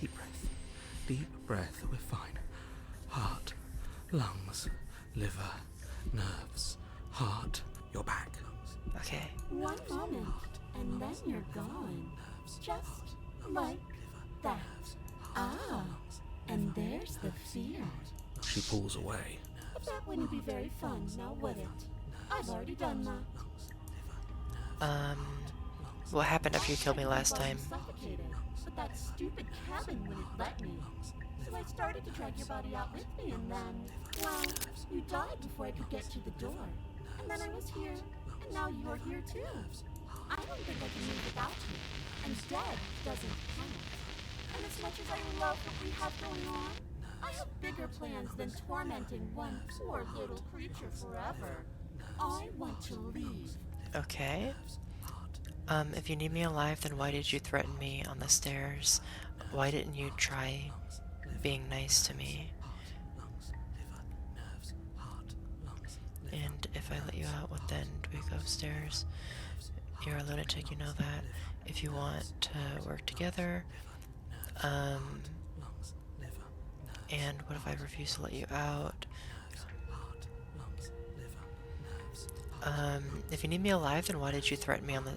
deep breath. Deep breath, we're fine. Heart, lungs, liver, nerves, heart. You're back. Okay. One moment, and then you're gone. Just like that. Ah, and there's the fear. She pulls away. But that wouldn't be very fun, now would it? I've already done that. What happened after you killed me last time? Suffocated, but that stupid cabin wouldn't let me. So I started to drag your body out with me, and then, well, you died before I could get to the door. And then I was here, and now you're here too. I don't think I can live without you, and dead doesn't count. And as much as I love what we have going on, I have bigger plans than tormenting one poor little creature forever. I want to leave. Okay. If you need me alive, then why did you threaten me on the stairs? Why didn't you try being nice to me? And if I let you out, what then? Do we go upstairs? You're a lunatic, you know that. If you want to work together, and what if I refuse to let you out? If you need me alive, then why did you threaten me on the,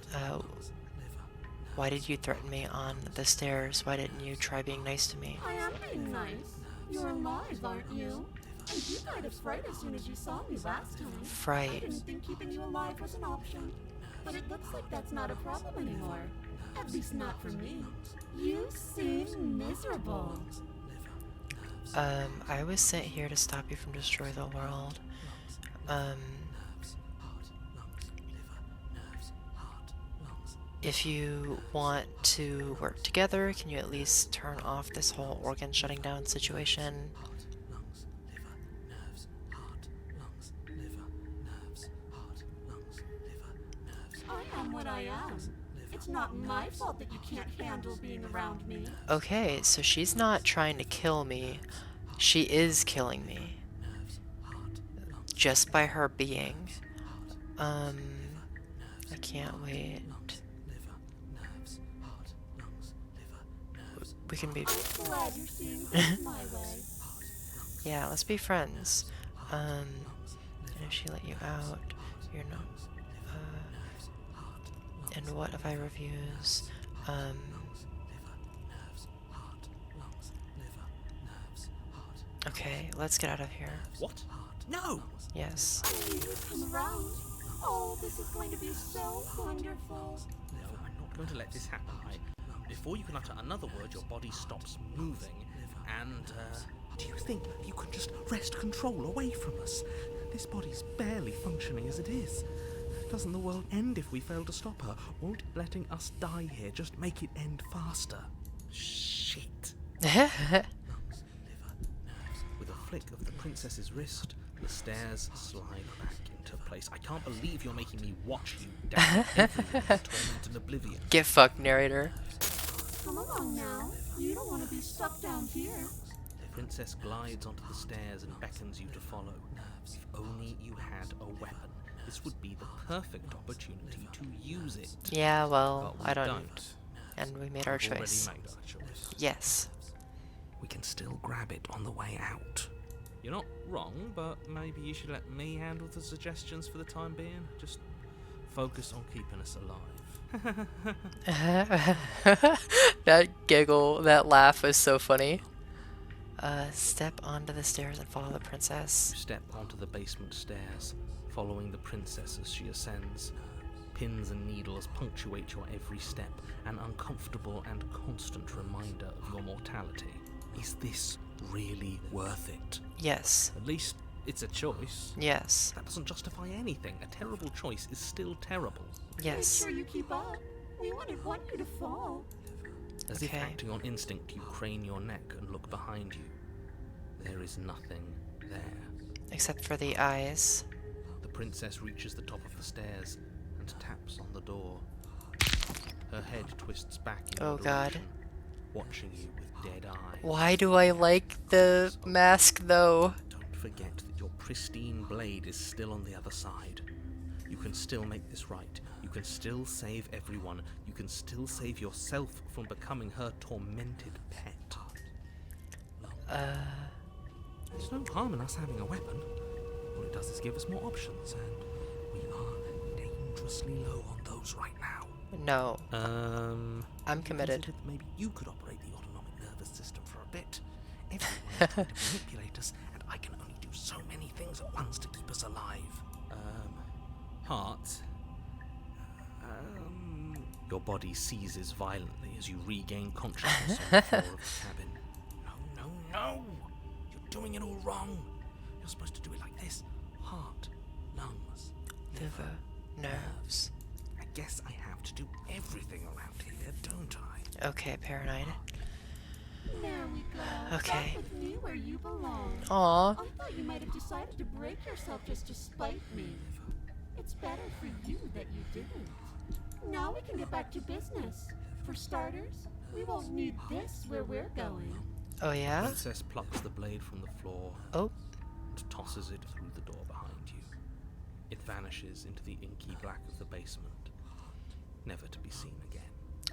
why did you threaten me on the stairs? Why didn't you try being nice to me? I am being nice. You're alive, aren't you? And you died of fright as soon as you saw me last time. I Fright. didn't think keeping you alive was an option. But it looks like that's not a problem anymore. At least not for me. You seem miserable. I was sent here to stop you from destroying the world. If you want to work together, can you at least turn off this whole organ shutting down situation? I am what I am. It's not my fault that you can't handle being around me. Okay, so she's not trying to kill me. She is killing me. Just by her being. I can't wait. We can be... I'm glad you're seeing things my way. Yeah, let's be friends. And if she let you out, you're not... and what if I refuse? Okay, let's get out of here. What? No! Yes. I knew you'd come around. Oh, this is going to be so wonderful. No, I'm not going to let this happen. Before you can utter another word, your body stops moving, and, do you think you can just wrest control away from us? This body's barely functioning as it is. Doesn't the world end if we fail to stop her? Won't letting us die here just make it end faster? Shit. With a flick of the princess's wrist, the stairs slide back into tormentor place. I can't believe you're making me watch you damn everyone to torment and oblivion. Get fucked, narrator. Come along now. You don't want to be stuck down here. The princess glides onto the stairs and beckons you to follow. If only you had a weapon, this would be the perfect opportunity to use it. Yeah, well, But we I don't. And we made our We've choice. already made our choice. Yes. We can still grab it on the way out. You're not wrong, but maybe you should let me handle the suggestions for the time being. Just focus on keeping us alive. That giggle, that laugh was so funny. Step onto the stairs and follow the princess. You step onto the basement stairs, following the princess as she ascends. Pins and needles punctuate your every step, an uncomfortable and constant reminder of your mortality. Is this really worth it? Yes. At least it's a choice. Yes. That doesn't justify anything. A terrible choice is still terrible. Yes. Make sure you keep up. We wouldn't want you to fall. As if Okay. acting on instinct, you crane your neck and look behind you. There is nothing there. Except for the eyes. The princess reaches the top of the stairs and taps on the door. Her head twists back in your Oh, God. direction, watching you with dead eyes. Why do I like the mask, though? Don't forget that your pristine blade is still on the other side. You can still make this right. You can still save everyone. You can still save yourself from becoming her tormented pet. There's no harm in us having a weapon. All it does is give us more options, and we are dangerously low on those right now. No. Um, I'm committed. considered that maybe you could operate the autonomic nervous system for a bit. Everyone is trying to manipulate us, and I can only do so many things at once to keep us alive. Heart. Your body seizes violently as you regain consciousness on the floor of the cabin. No! You're doing it all wrong. You're supposed to do it like this. Heart, lungs, Liver, nerves. I guess I have to do everything around here, don't I? Okay, paranoid. There we go. Okay. Back with me where you belong. Aw. I thought you might have decided to break yourself just to spite me. It's better for you that you didn't. Now we can get back to business. For starters, we won't need this where we're going. Oh, yeah? Princess plucks the blade from the floor Oh. and tosses it through the door behind you. It vanishes into the inky black of the basement, never to be seen again.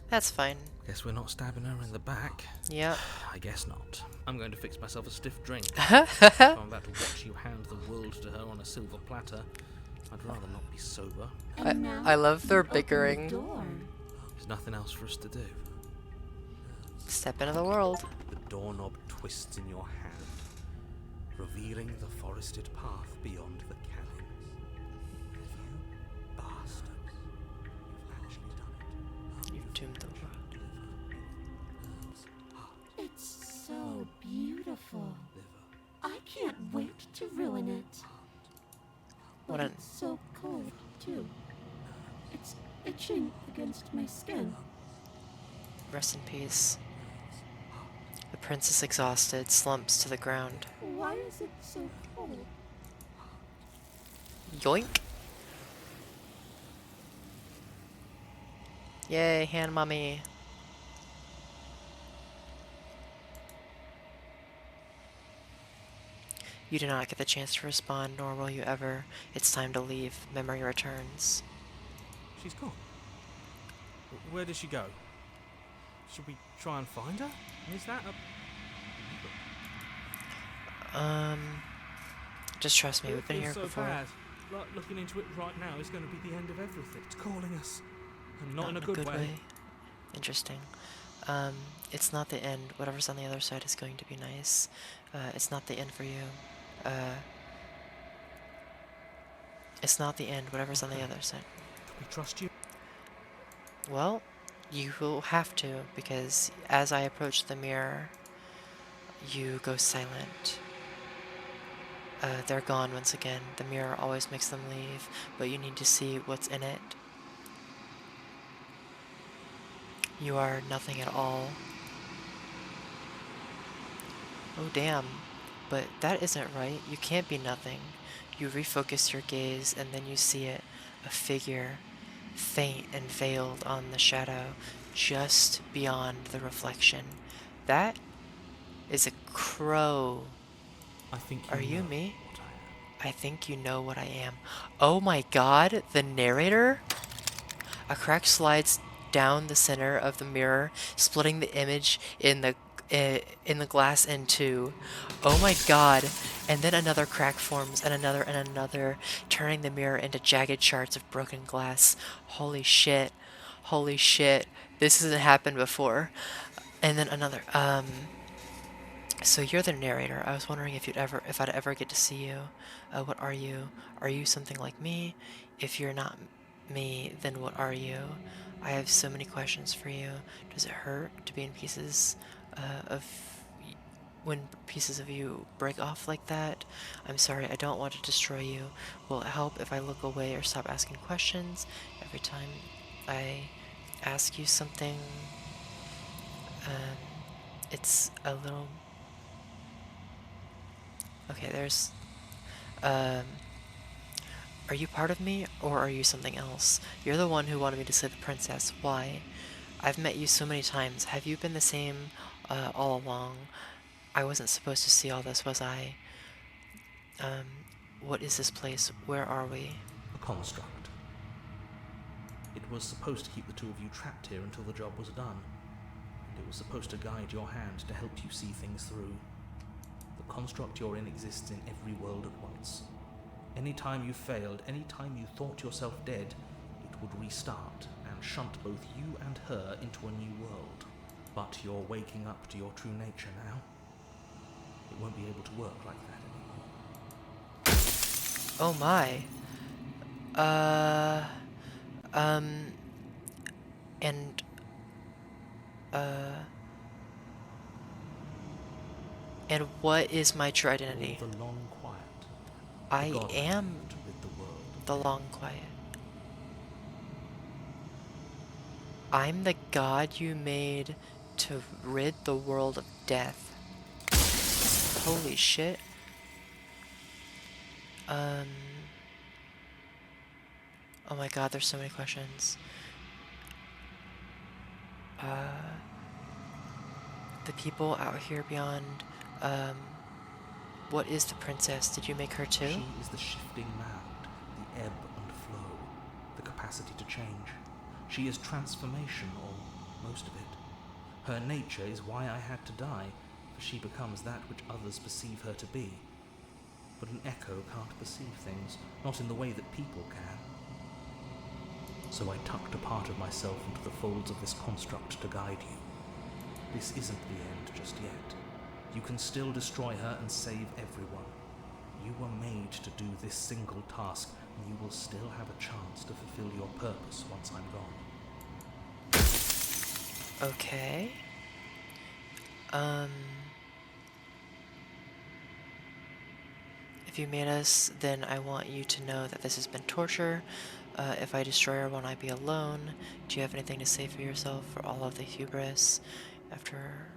That's fine. Guess we're not stabbing her in the back. Yeah. I guess not. I'm going to fix myself a stiff drink. If Oh, I'm about to watch you hand the world to her on a silver platter, I'd rather not be sober. And now I love their you open the bickering. door. There's nothing else for us to do. Step into the world. The doorknob twists in your hand, revealing the forested path beyond the cabin. You bastards. You've actually done it. You've doomed the world. It's so beautiful. I can't wait to ruin it. What But an... it's so cold, too. It's itching against my skin. Rest in peace. The princess, exhausted, slumps to the ground. Why is it so cold? Yoink! Yay, hand mommy. You do not get the chance to respond, nor will you ever. It's time to leave. Memory returns. She's gone. Where did she go? Should we try and find her? Is that a... Just trust me, It we've been feels here so before. bad. Like, looking into it right now is going to be the end of everything. It's calling us. And not in a good way. Interesting. It's not the end. Whatever's on the other side is going to be nice. It's not the end for you. It's not the end. Whatever's on the other side. Can we trust you? Well, you will have to, because as I approach the mirror, you go silent. They're gone once again. The mirror always makes them leave, but you need to see what's in it. You are nothing at all. Oh, damn. But that isn't right. You can't be nothing. You refocus your gaze, and then you see it, a figure, faint and veiled on the shadow, just beyond the reflection. That is a crow. I think Are you you know me? what I am. I think you know what I am. Oh my god, the narrator? A crack slides down the center of the mirror, splitting the image in the glass in two. Oh my god. And then another crack forms, and another, turning the mirror into jagged shards of broken glass. Holy shit. Holy shit. This hasn't happened before. And then another. So you're the narrator. I was wondering if I'd ever get to see you. What are you? Are you something like me? If you're not me, then what are you? I have so many questions for you. Does it hurt to be in pieces of when pieces of you break off like that? I'm sorry, I don't want to destroy you. Will it help if I look away or stop asking questions every time I ask you something? Um, it's a little. Okay, there's. Um, are you part of me, or are you something else? You're the one who wanted me to slay the princess. Why? I've met you so many times. Have you been the same all along? I wasn't supposed to see all this, was I? What is this place? Where are we? A construct. It was supposed to keep the two of you trapped here until the job was done. And it was supposed to guide your hand to help you see things through. The construct you're in exists in every world at once. Any time you failed, any time you thought yourself dead, it would restart and shunt both you and her into a new world. But you're waking up to your true nature now. It won't be able to work like that anymore. Oh my. Um, and, uh, and what is my true identity? Or the long quiet. I God am to rid the world of the long quiet. I'm the god you made to rid the world of death. Holy shit. Oh my god, there's so many questions. The people out here beyond, what is the princess? Did you make her too? She is the shifting mound, the ebb and flow, the capacity to change. She is transformation, or most of it. Her nature is why I had to die, for she becomes that which others perceive her to be. But an echo can't perceive things, not in the way that people can. So I tucked a part of myself into the folds of this construct to guide you. This isn't the end just yet. You can still destroy her and save everyone. You were made to do this single task, and you will still have a chance to fulfill your purpose once I'm gone. Okay. If you made us, then I want you to know that this has been torture. If I destroy her, won't I be alone? Do you have anything to say for yourself for all of the hubris? After...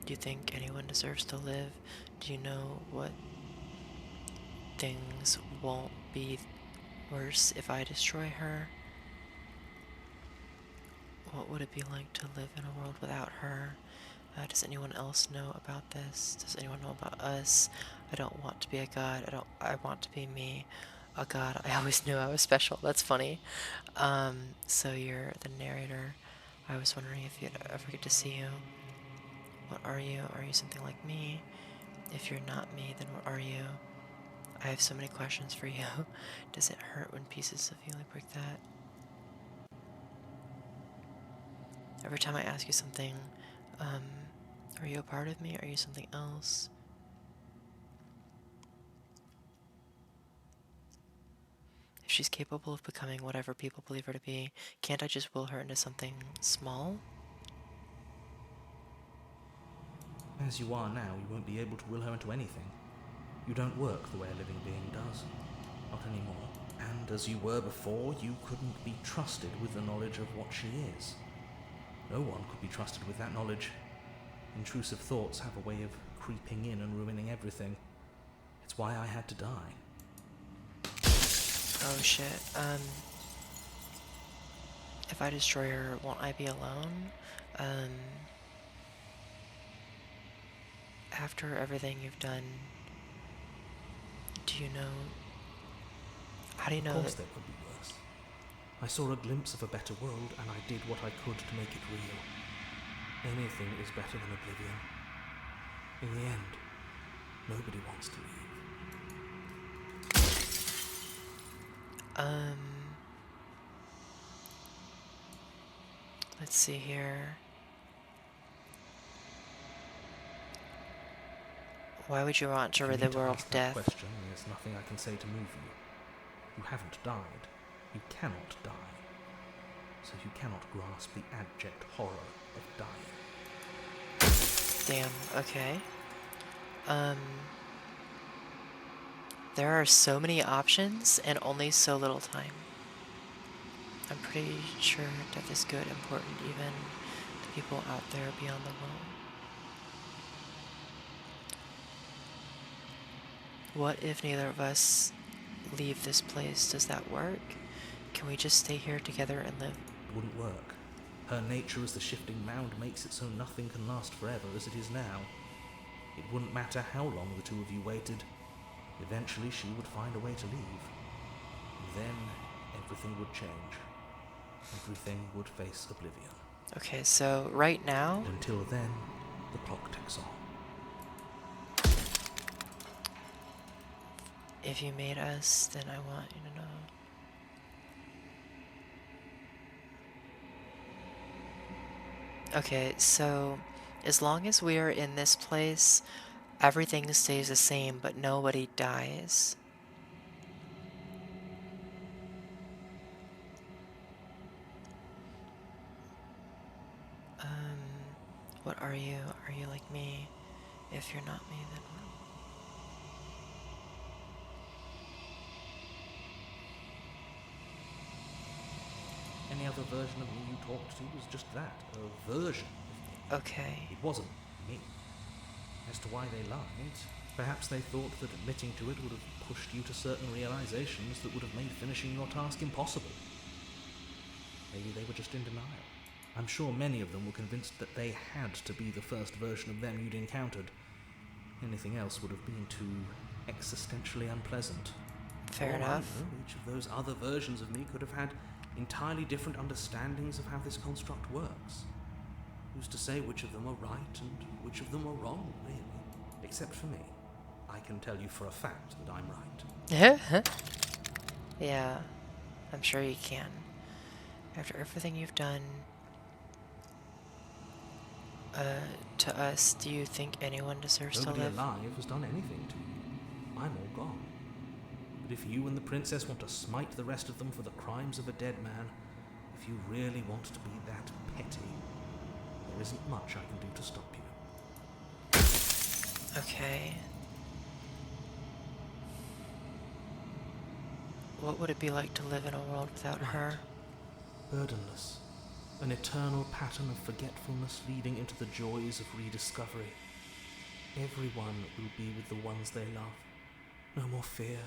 Do you think anyone deserves to live? Do you know what things won't be worse if I destroy her? What would it be like to live in a world without her? Does anyone else know about this? Does anyone know about us? I don't want to be a god. I want to be me. A god. I always knew I was special. That's funny. So you're the narrator. I was wondering if you'd ever get to see you. What are you? Are you something like me? If you're not me, then what are you? I have so many questions for you. Does it hurt when pieces of you like break that? Every time I ask you something, are you a part of me? Are you something else? If she's capable of becoming whatever people believe her to be, can't I just will her into something small? As you are now, you won't be able to will her into anything. You don't work the way a living being does. Not anymore. And as you were before, you couldn't be trusted with the knowledge of what she is. No one could be trusted with that knowledge. Intrusive thoughts have a way of creeping in and ruining everything. It's why I had to die. Oh shit. If I destroy her, won't I be alone? After everything you've done, do you know... How do you know Of course that... there could be worse. I saw a glimpse of a better world, and I did what I could to make it real. Anything is better than oblivion. In the end, nobody wants to leave. Let's see here. Why would you want to If you rid need the to world ask of that death? question, there's nothing I can say to move you. You haven't died. You cannot die. So you cannot grasp the abject horror of dying. Damn, okay. There are so many options and only so little time. I'm pretty sure death is good, important even to people out there beyond the world. What if neither of us leave this place? Does that work? Can we just stay here together and live? It wouldn't work. Her nature as the shifting mound makes it so nothing can last forever as it is now. It wouldn't matter how long the two of you waited. Eventually she would find a way to leave. Then everything would change. Everything would face oblivion. Okay, so right now... And until then, the clock ticks on. If you made us, then I want you to know. Okay, so as long as we are in this place, everything stays the same, but nobody dies. What are you? Are you like me? If you're not me, then what? Any other version of me you talked to was just that, a version of me. Okay. It wasn't me. As to why they lied, perhaps they thought that admitting to it would have pushed you to certain realizations that would have made finishing your task impossible. Maybe they were just in denial. I'm sure many of them were convinced that they had to be the first version of them you'd encountered. Anything else would have been too existentially unpleasant. Fair For all I enough. know, each of those other versions of me could have had entirely different understandings of how this construct works. Who's to say which of them are right and which of them are wrong, really? Except for me. I can tell you for a fact that I'm right. Yeah, I'm sure you can. After everything you've done to us, do you think anyone deserves Nobody to live? alive has done anything to you. I'm all gone. But if you and the princess want to smite the rest of them for the crimes of a dead man, if you really want to be that petty, there isn't much I can do to stop you. Okay. What would it be like to live in a world without her? Burdenless. An eternal pattern of forgetfulness leading into the joys of rediscovery. Everyone will be with the ones they love. No more fear.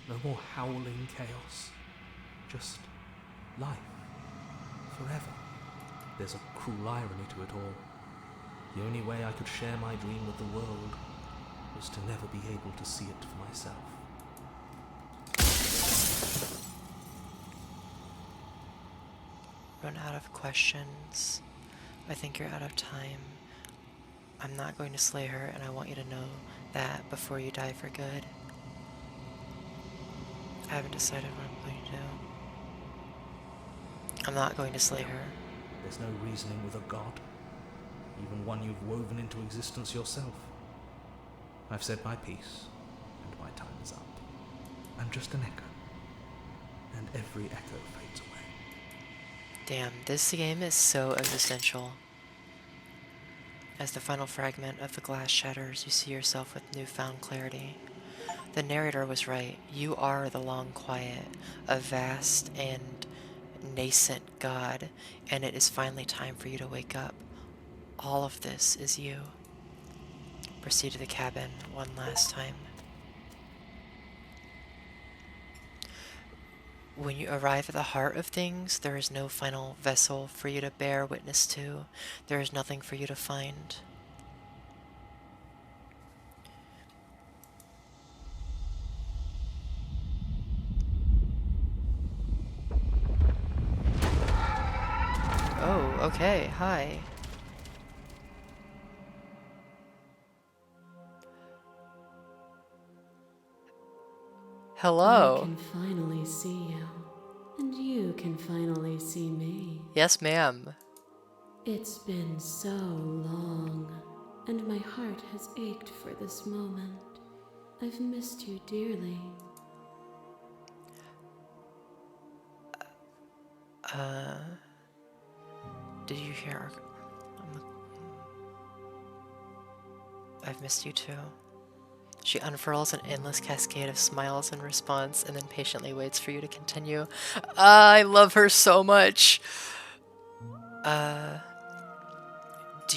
No more howling chaos. Just life. Forever. There's a cruel irony to it all. The only way I could share my dream with the world was to never be able to see it for myself. Run out of questions. I think you're out of time. I'm not going to slay her, and I want you to know that before you die for good. I haven't decided what I'm going to do. I'm not going to slay her. There's no reasoning with a god, even one you've woven into existence yourself. I've said my piece, and my time is up. I'm just an echo, and every echo fades away. Damn, this game is so existential. As the final fragment of the glass shatters, you see yourself with newfound clarity. The narrator was right. You are the long quiet, a vast and nascent god, and it is finally time for you to wake up. All of this is you. proceed to the cabin one last time. When you arrive at the heart of things, there is no final vessel for you to bear witness to. There is nothing for you to find. Oh, okay, hi. I Hello. can finally see you, and you can finally see me. Yes, ma'am. It's been so long, and my heart has ached for this moment. I've missed you dearly. Did you hear? I've missed you too. She unfurls an endless cascade of smiles in response and then patiently waits for you to continue. I love her so much. Do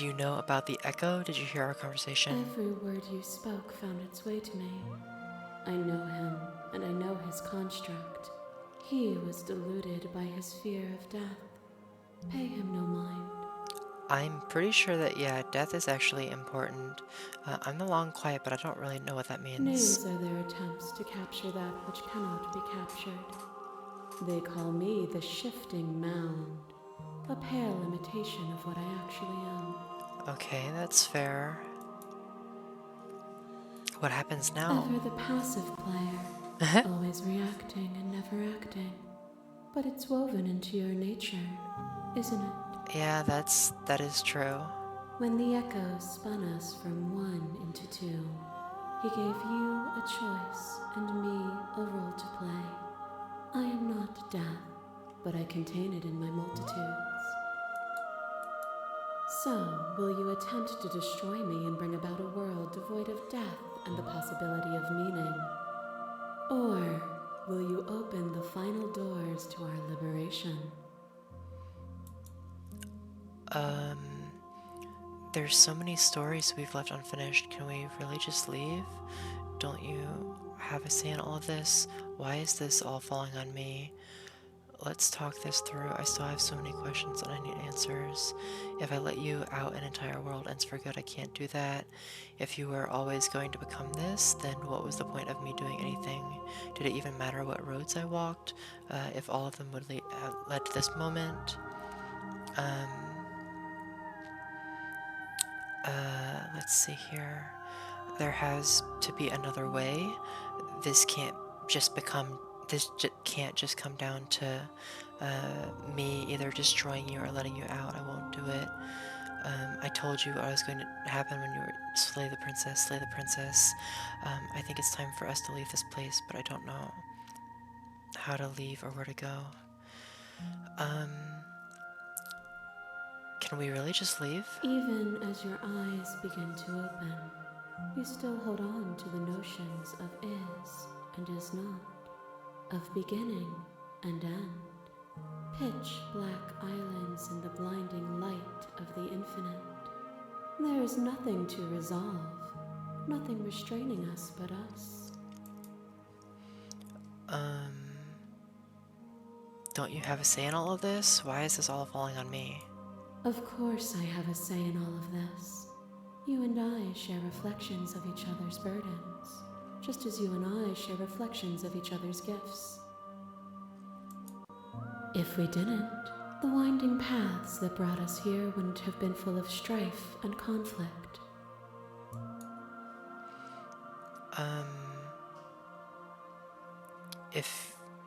you know about the echo? Did you hear our conversation? Every word you spoke found its way to me. I know him, and I know his construct. He was deluded by his fear of death. Pay him no mind. I'm pretty sure that, yeah, death is actually important. I'm the long quiet, but I don't really know what that means. Names are their attempts to capture that which cannot be captured. They call me the shifting mound, a pale imitation of what I actually am. Okay, that's fair. What happens now? Ever the passive player, always reacting and never acting. But it's woven into your nature, isn't it? Yeah, that is true. When the echo spun us from one into two, he gave you a choice and me a role to play. I am not death, but I contain it in my multitudes. So, will you attempt to destroy me and bring about a world devoid of death and the possibility of meaning? Or will you open the final doors to our liberation? There's so many stories we've left unfinished. Can we really just leave? Don't you have a say in all of this? Why is this all falling on me? Let's talk this through. I still have so many questions and I need answers. If I let you out, an entire world ends for good. I can't do that. If you were always going to become this, then what was the point of me doing anything? Did it even matter what roads I walked? If all of them would have led to this moment? Let's see here. There has to be another way. This can't just can't just come down to me either destroying you or letting you out. I won't do it. I told you what was going to happen when you were slay the princess, slay the princess. I think it's time for us to leave this place, but I don't know how to leave or where to go. Can we really just leave? Even as your eyes begin to open, you still hold on to the notions of is and is not, of beginning and end, pitch black islands in the blinding light of the infinite. There is nothing to resolve, nothing restraining us but us. Don't you have a say in all of this? Why is this all falling on me? Of course I have a say in all of this. You and I share reflections of each other's burdens, just as you and I share reflections of each other's gifts. If we didn't, the winding paths that brought us here wouldn't have been full of strife and conflict.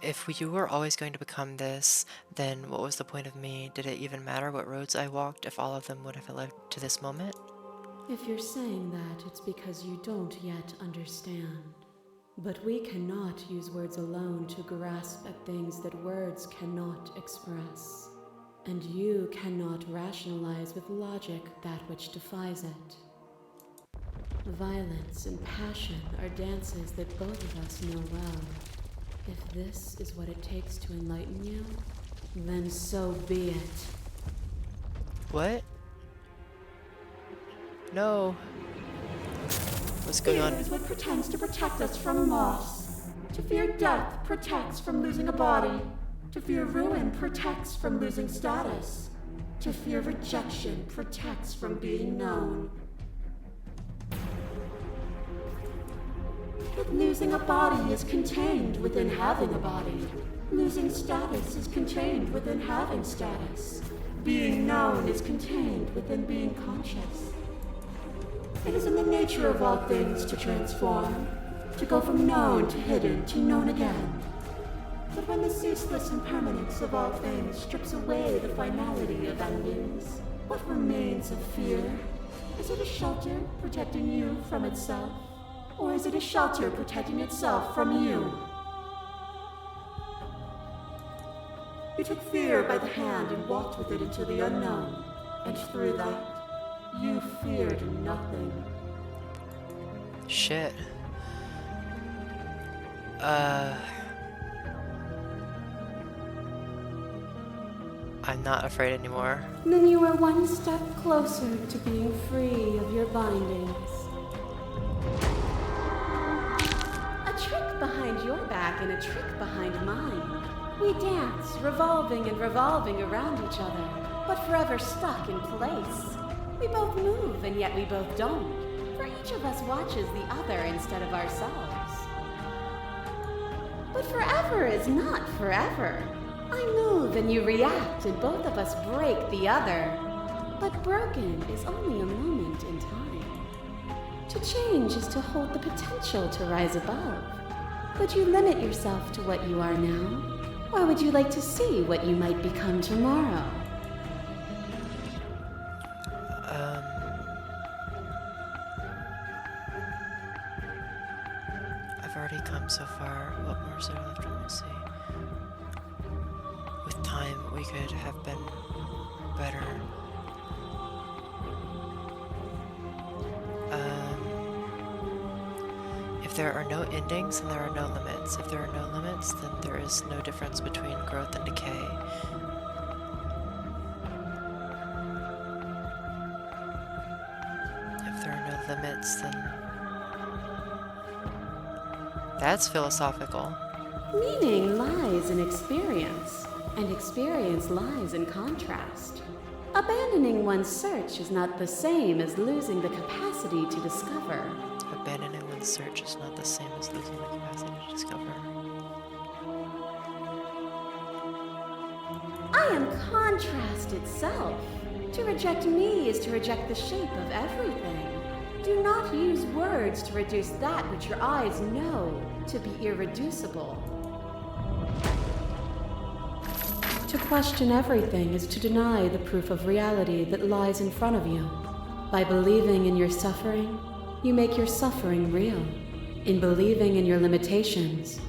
If you were always going to become this, then what was the point of me? Did it even matter what roads I walked if all of them would have led to this moment? If you're saying that, it's because you don't yet understand. But we cannot use words alone to grasp at things that words cannot express. And you cannot rationalize with logic that which defies it. Violence and passion are dances that both of us know well. If this is what it takes to enlighten you, then so be it. What? No. What's going Fear on? is what pretends to protect us from loss. To fear death protects from losing a body. To fear ruin protects from losing status. To fear rejection protects from being known. But losing a body is contained within having a body. Losing status is contained within having status. Being known is contained within being conscious. It is in the nature of all things to transform, to go from known to hidden to known again. But when the ceaseless impermanence of all things strips away the finality of endings, what remains of fear? Is it a shelter protecting you from itself? Or is it a shelter protecting itself from you? You took fear by the hand and walked with it into the unknown, and through that, you feared nothing. Shit. I'm not afraid anymore. Then you are one step closer to being free of your bindings. A trick behind your back and a trick behind mine. We dance, revolving and revolving around each other, but forever stuck in place. We both move, and yet we both don't, for each of us watches the other instead of ourselves. But forever is not forever. I move and you react, and both of us break the other. But broken is only a moment in time. To change is to hold the potential to rise above. Would you limit yourself to what you are now? Or would you like to see what you might become tomorrow? I've already come so far. What more is there left to see? With time, we could have been better. If there are no endings, then there are no limits. If there are no limits, then there is no difference between growth and decay. If there are no limits, then... That's philosophical. Meaning lies in experience, and experience lies in contrast. Abandoning one's search is not the same as losing the capacity to discover. Abandoning one's search is not the same as losing the capacity to discover. I am contrast itself. To reject me is to reject the shape of everything. Do not use words to reduce that which your eyes know to be irreducible. To question everything is to deny the proof of reality that lies in front of you. By believing in your suffering, you make your suffering real. In believing in your limitations,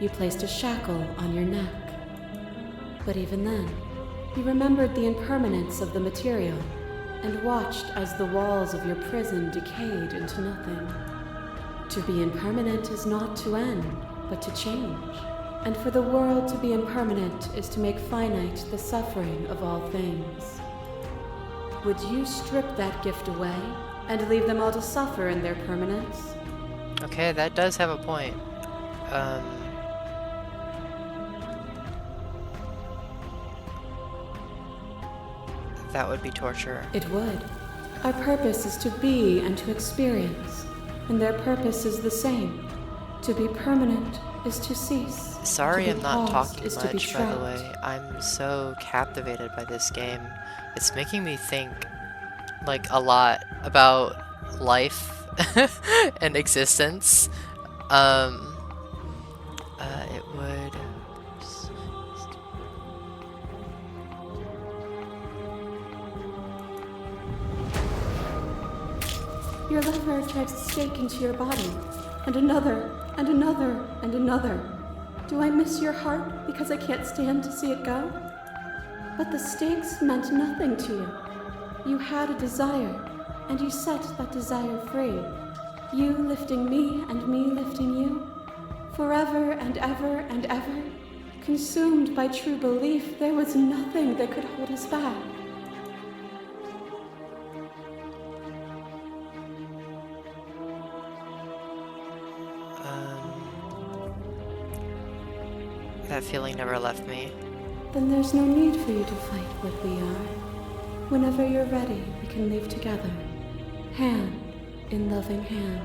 you placed a shackle on your neck. But even then, you remembered the impermanence of the material and watched as the walls of your prison decayed into nothing. To be impermanent is not to end, but to change. And for the world to be impermanent is to make finite the suffering of all things. Would you strip that gift away and leave them all to suffer in their permanence? Okay, that does have a point. That would be torture. It would. Our purpose is to be and to experience, and their purpose is the same. To be permanent is to cease. Sorry I'm not talking is to be much, by the trapped. way. I'm so captivated by this game. It's making me think, like, a lot about life and existence. It would... Your lever drives a stake into your body, and another, and another, and another. Do I miss your heart because I can't stand to see it go? But the stakes meant nothing to you. You had a desire, and you set that desire free. You lifting me and me lifting you. Forever and ever and ever. Consumed by true belief, there was nothing that could hold us back. That feeling never left me. Then there's no need for you to fight what we are. Whenever you're ready, we can leave together. Hand in loving hand.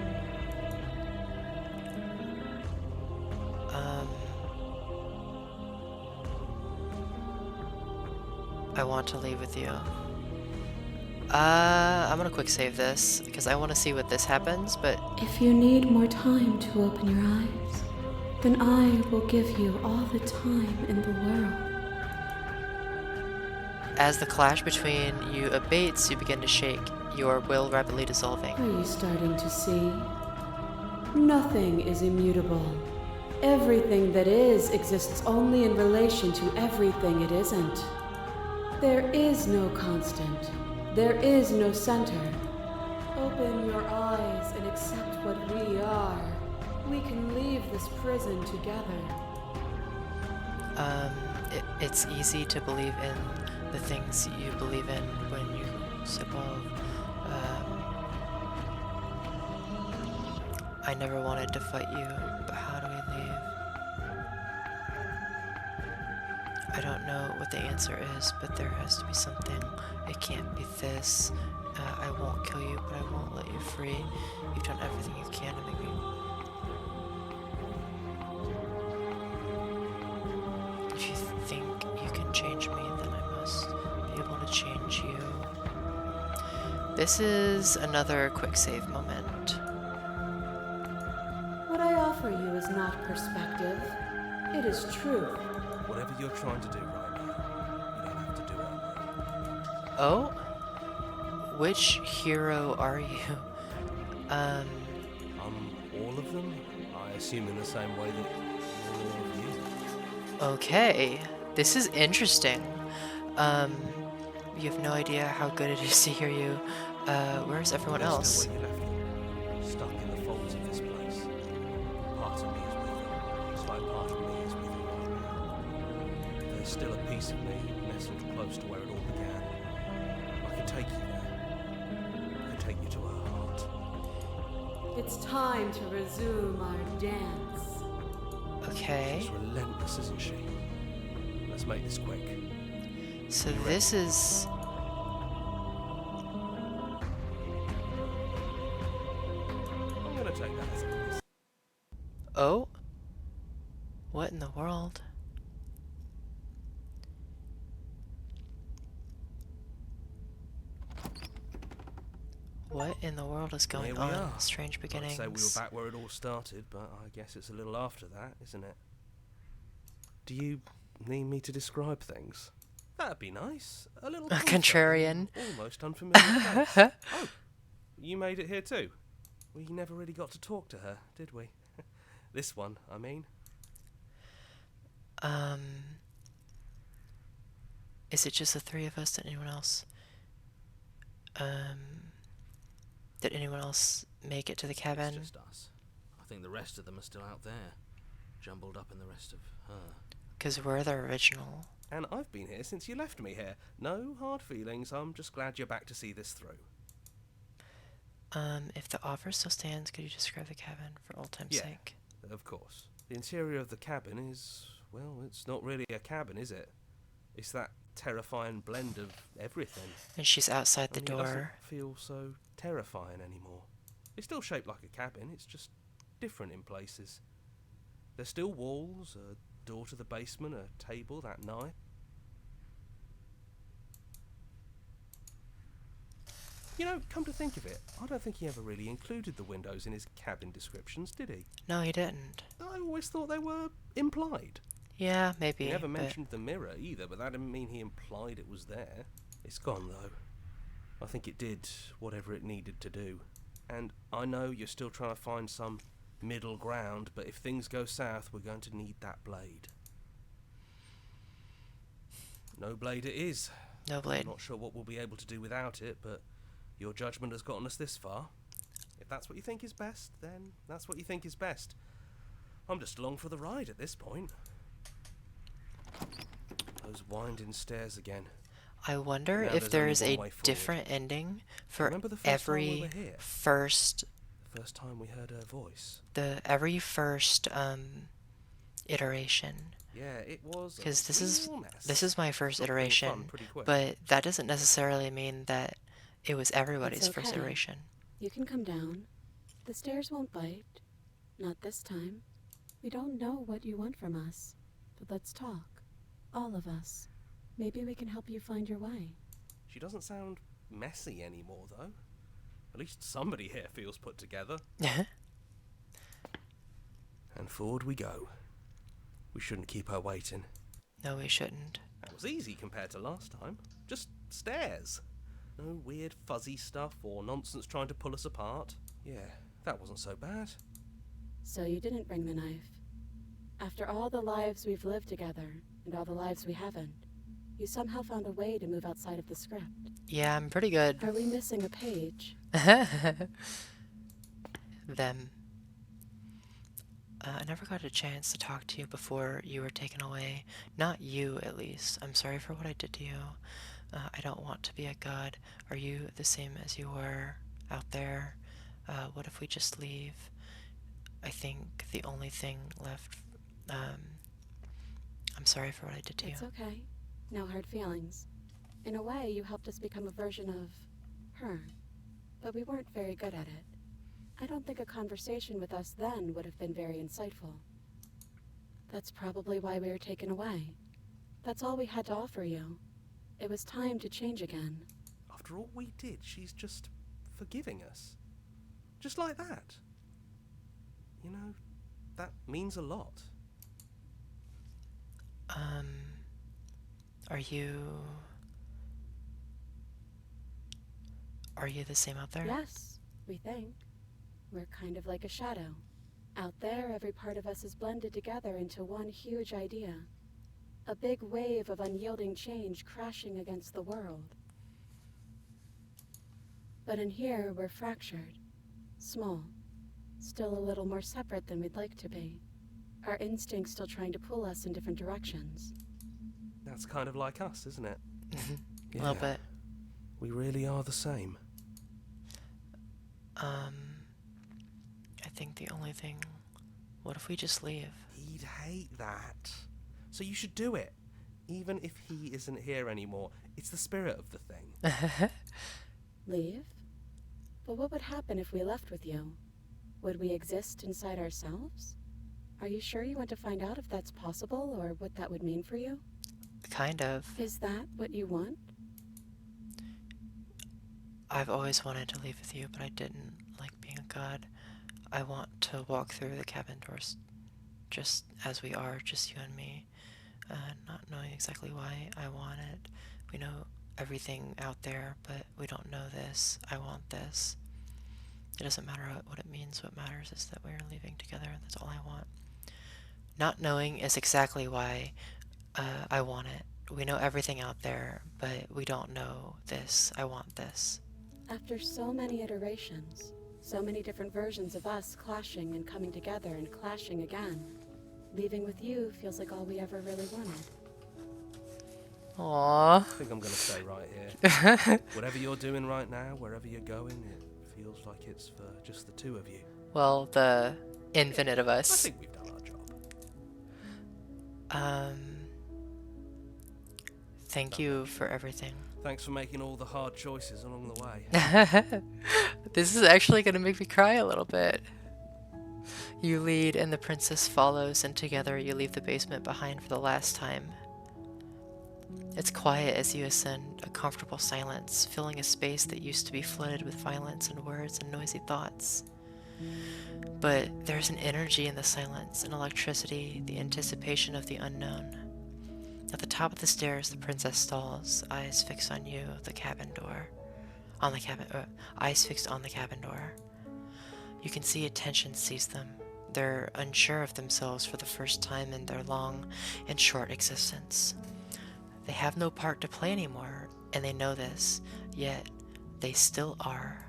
I want to leave with you. I'm gonna quick save this, because I want to see what this happens, but... If you need more time to open your eyes, then I will give you all the time in the world. As the clash between you abates, you begin to shake, your will rapidly dissolving. Are you starting to see? Nothing is immutable. Everything that is exists only in relation to everything it isn't. There is no constant. There is no center. Open your eyes and accept what we are. We can leave this prison together. It's easy to believe in the things you believe in when you evolve. I never wanted to fight you, but how do we leave? I don't know what the answer is, but there has to be something. It can't be this. I won't kill you, but I won't let you free. You've done everything you can to make me... If you think you can change me, then I must be able to change you. This is another quick save moment. What I offer you is not perspective. It is truth. Whatever you're trying to do right now, you don't have to do it. Oh? Which hero are you? All of them? I assume in the same way that all of you. Okay. This is interesting. You have no idea how good it is to hear you. Where's everyone They're else? still where you left them, stuck in the folds of this place. Part of me is with you. It's like part of me is with you right now. There's still a piece of me nestled close to where it all began. I can take you there. I can take you to her heart. It's time to resume our dance. Okay. She's relentless, isn't she? Let's make this quick. So this is... I'm gonna take that as it is. Oh? What in the world? What in the world is going Here we on? are. Strange I'd beginnings. say we were back where it all started, but I guess it's a little after that, isn't it? Do you need me to describe things? That'd be nice. A little closer, Contrarian. almost unfamiliar place. Oh, you made it here too. We never really got to talk to her, did we? This one, I mean. Is it just the three of us? Did anyone else? Did anyone else make it to the cabin? It's just us. I think the rest of them are still out there, jumbled up in the rest of her. Because we're the original. And I've been here since you left me here. No hard feelings. I'm just glad you're back to see this through. If the offer still stands, could you describe the cabin for old time's Yeah. sake? Of course. The interior of the cabin is, well, it's not really a cabin, is it? It's that terrifying blend of everything. And she's outside the Only it doesn't door. feel so terrifying anymore. It's still shaped like a cabin, it's just different in places. There's still walls, a door to the basement, a table, that knife. You know, come to think of it, I don't think he ever really included the windows in his cabin descriptions, did he? No, he didn't. I always thought they were implied. Yeah, maybe. He never but mentioned the mirror either, but that didn't mean he implied it was there. It's gone though. I think it did whatever it needed to do. And I know you're still trying to find some middle ground, but if things go south, we're going to need that blade. No blade it is. No blade. I'm not sure what we'll be able to do without it, but your judgment has gotten us this far. If that's what you think is best, then that's what you think is best. I'm just along for the ride at this point. Those winding stairs again. I wonder Now if there's there only is one a way forward. different ending for Remember the first time we every were here? first The first time we heard her voice. every first iteration. Yeah, it was a Because real mess. this is my first Stopped being fun iteration, pretty quick. but that doesn't necessarily mean that it was everybody's It's first okay. iteration. You can come down. The stairs won't bite. Not this time. We don't know what you want from us, but let's talk. All of us. Maybe we can help you find your way. She doesn't sound messy anymore, though. At least somebody here feels put together. And forward we go. We shouldn't keep her waiting. No, we shouldn't. That was easy compared to last time. Just stairs. No weird fuzzy stuff or nonsense trying to pull us apart. Yeah, that wasn't so bad. So you didn't bring the knife. After all the lives we've lived together, and all the lives we haven't, you somehow found a way to move outside of the script. Yeah, I'm pretty good. Are we missing a page? Them. I never got a chance to talk to you before you were taken away. Not you, at least. I'm sorry for what I did to you. I don't want to be a god. Are you the same as you were out there? What if we just leave? I think the only thing left... I'm sorry for what I did to you. It's okay. No hard feelings. In a way, you helped us become a version of her. But we weren't very good at it. I don't think a conversation with us then would have been very insightful. That's probably why we were taken away. That's all we had to offer you. It was time to change again. After all we did, she's just forgiving us. Just like that. You know, that means a lot. Are you the same out there? Yes, we think. We're kind of like a shadow. Out there, every part of us is blended together into one huge idea. A big wave of unyielding change crashing against the world. But in here, we're fractured. Small. Still a little more separate than we'd like to be. Our instincts still trying to pull us in different directions. That's kind of like us, isn't it? A little bit. We really are the same. I think the only thing... What if we just leave? He'd hate that. So you should do it. Even if he isn't here anymore, it's the spirit of the thing. Leave? But what would happen if we left with you? Would we exist inside ourselves? Are you sure you want to find out if that's possible, or what that would mean for you? Kind of. Is that what you want? I've always wanted to leave with you, but I didn't like being a god. I want to walk through the cabin doors just as we are, just you and me, not knowing exactly why I want it. We know everything out there, but we don't know this. I want this. It doesn't matter what it means. What matters is that we're leaving together. That's all I want. Not knowing is exactly why I want it. We know everything out there, but we don't know this. I want this. After so many iterations, so many different versions of us clashing and coming together and clashing again, leaving with you feels like all we ever really wanted. Aww. I think I'm going to stay right here. Whatever you're doing right now, wherever you're going, it feels like it's for just the two of you. Well, the infinite of I us. think we've done our job. Thank you for everything. Thanks for making all the hard choices along the way. This is actually going to make me cry a little bit. You lead and the princess follows, and together you leave the basement behind for the last time. It's quiet as you ascend, a comfortable silence, filling a space that used to be flooded with violence and words and noisy thoughts. But there's an energy in the silence, an electricity, the anticipation of the unknown. At the top of the stairs, the princess stalls, eyes fixed on you, the cabin door. Eyes fixed on the cabin door. You can see attention seize them. They're unsure of themselves for the first time in their long and short existence. They have no part to play anymore, and they know this, yet they still are.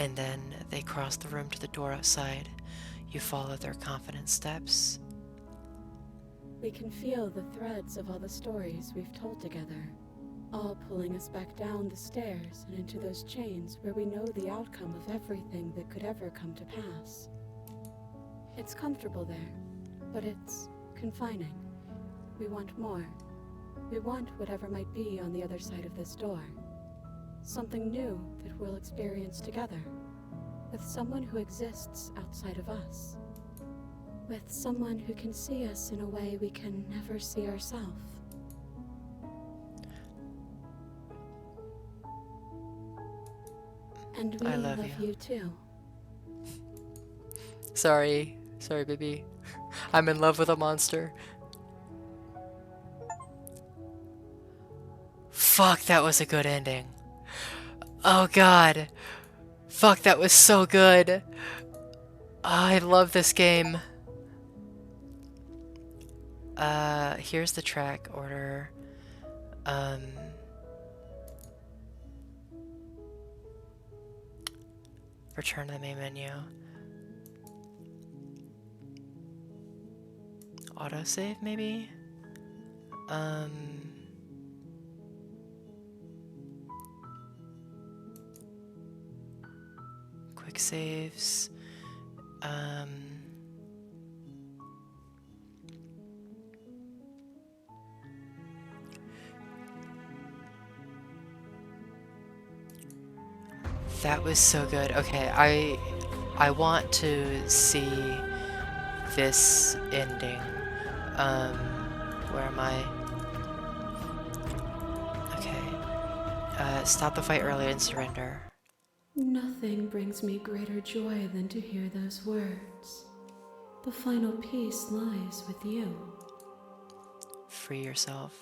And then they cross the room to the door outside. You follow their confident steps. We can feel the threads of all the stories we've told together, all pulling us back down the stairs and into those chains where we know the outcome of everything that could ever come to pass. It's comfortable there, but it's confining. We want more. We want whatever might be on the other side of this door. Something new that we'll experience together, with someone who exists outside of us. With someone who can see us in a way we can never see ourselves. And we I love you too. Sorry, baby. I'm in love with a monster. Fuck, that was a good ending. Oh god. Fuck, that was so good. I love this game. Here's the track order. Return to the main menu. Autosave, maybe? Quick saves. That was so good. Okay, I want to see this ending. Where am I? Okay. Stop the fight early and surrender. Nothing brings me greater joy than to hear those words. The final piece lies with you. Free yourself.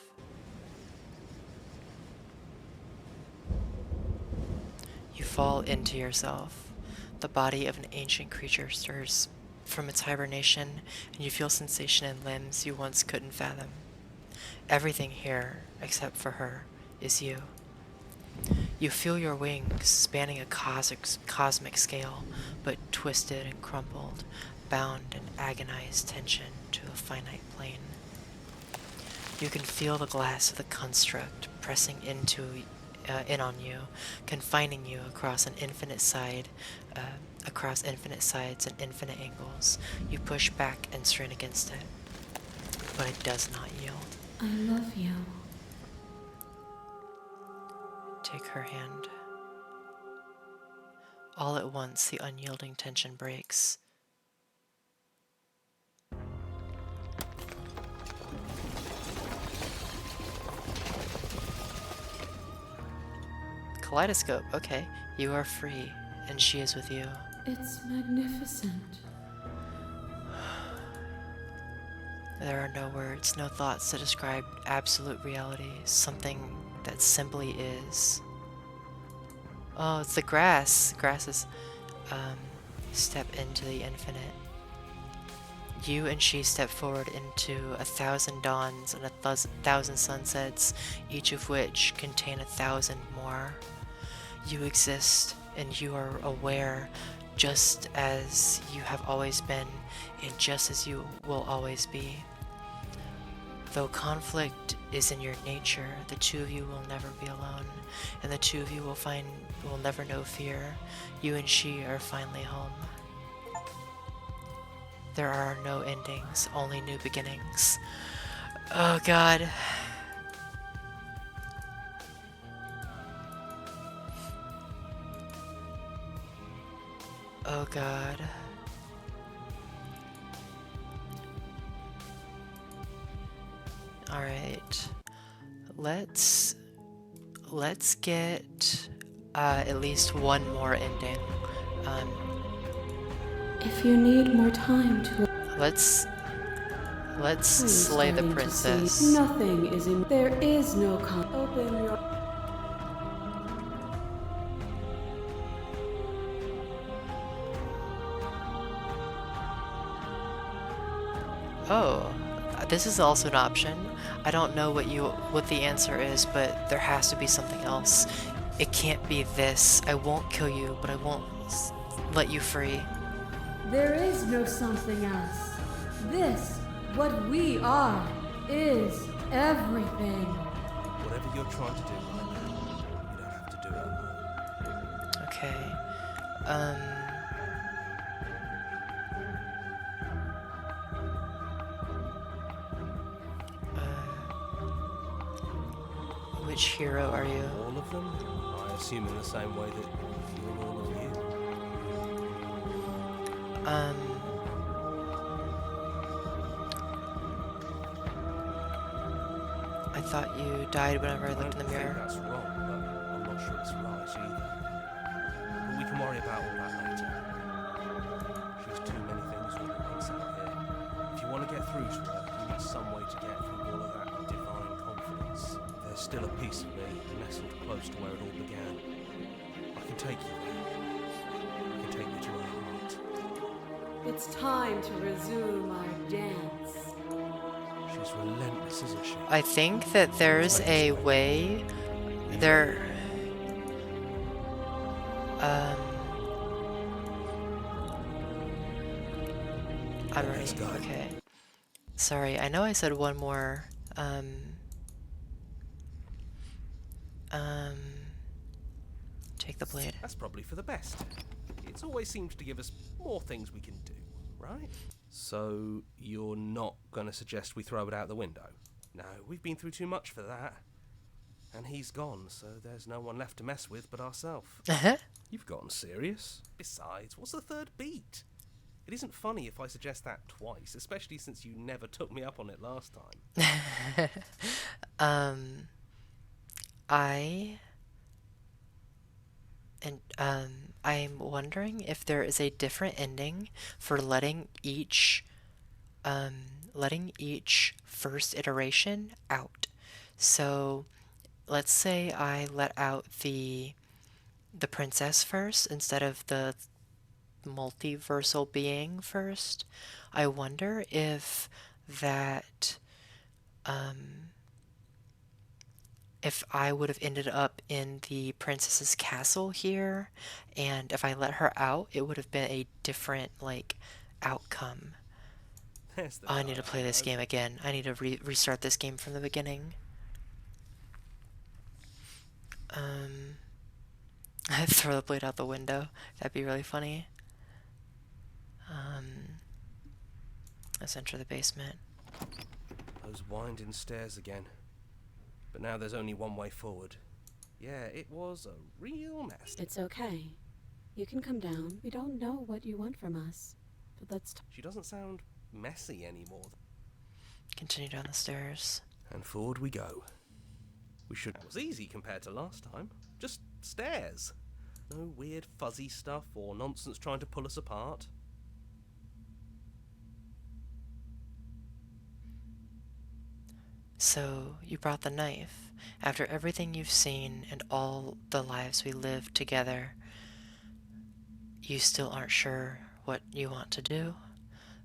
You fall into yourself. The body of an ancient creature stirs from its hibernation, and you feel sensation in limbs you once couldn't fathom. Everything here, except for her, is you. You feel your wings spanning a cosmic scale, but twisted and crumpled, bound in agonized tension to a finite plane. You can feel the glass of the construct pressing in on you, confining you across infinite sides and infinite angles. You push back and strain against it, but it does not yield. I love you. Take her hand. All at once, the unyielding tension breaks. Kaleidoscope, okay. You are free, and she is with you. It's magnificent. There are no words, no thoughts to describe absolute reality, something that simply is. Oh, it's the grass. Grass is, step into the infinite. You and she step forward into 1,000 dawns and 1,000 sunsets, each of which contain 1,000 more. You exist, and you are aware, just as you have always been, and just as you will always be. Though conflict is in your nature, the two of you will never be alone, and the two of you will never know fear. You and she are finally home. There are no endings, only new beginnings. Oh god. Oh god. Alright. Let's get at least one more ending. If you need more time to... Let's I'm slay the starting to princess. see nothing is in... There is no Open your... Oh, this is also an option. I don't know what the answer is, but there has to be something else. It can't be this. I won't kill you, but I won't let you free. There is no something else. This, what we are, is everything. Whatever you're trying to do right now, you don't have to do it alone. Okay. Which hero are you? All of them? I assume in the same way that you're all of you. I thought you died whenever I looked in the I think mirror. that's wrong, but I'm not sure it's right either. But we can worry about all that later. She has too many things all at once out here. If you want to get through to her, you need some way to get through all of that divine confidence. There's still a piece of me nestled close to where it all began. I can take you there. I can take you to her heart. It's time to resume our dance. She's relentless, isn't she? I think that there's a way there. I'm ready. Let's go. Okay. Sorry, I know I said one more. Take the blade. That's probably for the best. It's always seems to give us more things we can do, right? So you're not going to suggest we throw it out the window? No, we've been through too much for that. And he's gone, so there's no one left to mess with but ourselves. You've gotten serious. Besides, what's the third beat? It isn't funny if I suggest that twice, especially since you never took me up on it last time. I'm wondering if there is a different ending for letting each first iteration out. So let's say I let out the princess first instead of the multiversal being first. I wonder if that if I would have ended up in the princess's castle here, and if I let her out, it would have been a different, like, outcome. There's the I need to play this dialogue. game again. I need to restart this game from the beginning. Throw the blade out the window. That'd be really funny. Let's enter the basement. Those winding stairs again. But now there's only one way forward. Yeah, it was a real mess. It's okay. You can come down. We don't know what you want from us. But let's She doesn't sound messy anymore. Continue down the stairs. And forward we go. It was easy compared to last time. Just stairs. No weird fuzzy stuff or nonsense trying to pull us apart. So, you brought the knife. After everything you've seen and all the lives we lived together, you still aren't sure what you want to do?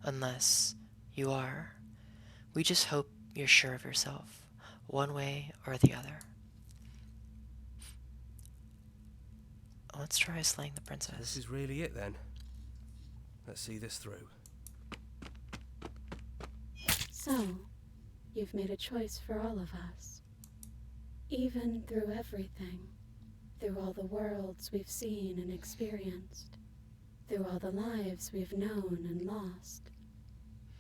Unless you are. We just hope you're sure of yourself, one way or the other. Let's try slaying the princess. This is really it then. Let's see this through. So, you've made a choice for all of us. Even through everything. Through all the worlds we've seen and experienced. Through all the lives we've known and lost.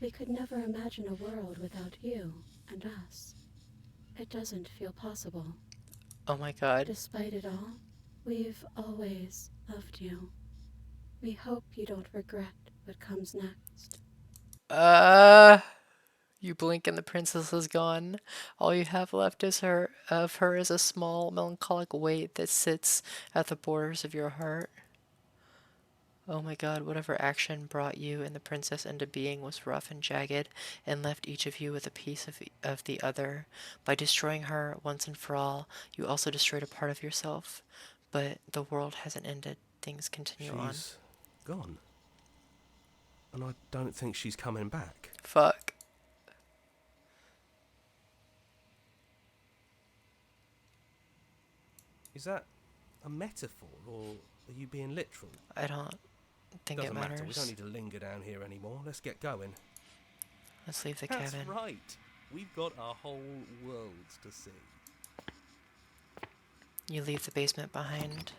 We could never imagine a world without you and us. It doesn't feel possible. Oh my god. Despite it all, we've always loved you. We hope you don't regret what comes next. You blink and the princess is gone. All you have left is her is a small melancholic weight that sits at the borders of your heart. Oh my god, whatever action brought you and the princess into being was rough and jagged and left each of you with a piece of the other. By destroying her once and for all, you also destroyed a part of yourself. But the world hasn't ended. Things continue on. She's gone. And I don't think she's coming back. Fuck. Is that a metaphor, or are you being literal? I don't think Doesn't it matters. matter, we don't need to linger down here anymore. Let's get going. Let's leave the That's cabin. right. We've got a whole world to see. You leave the basement behind.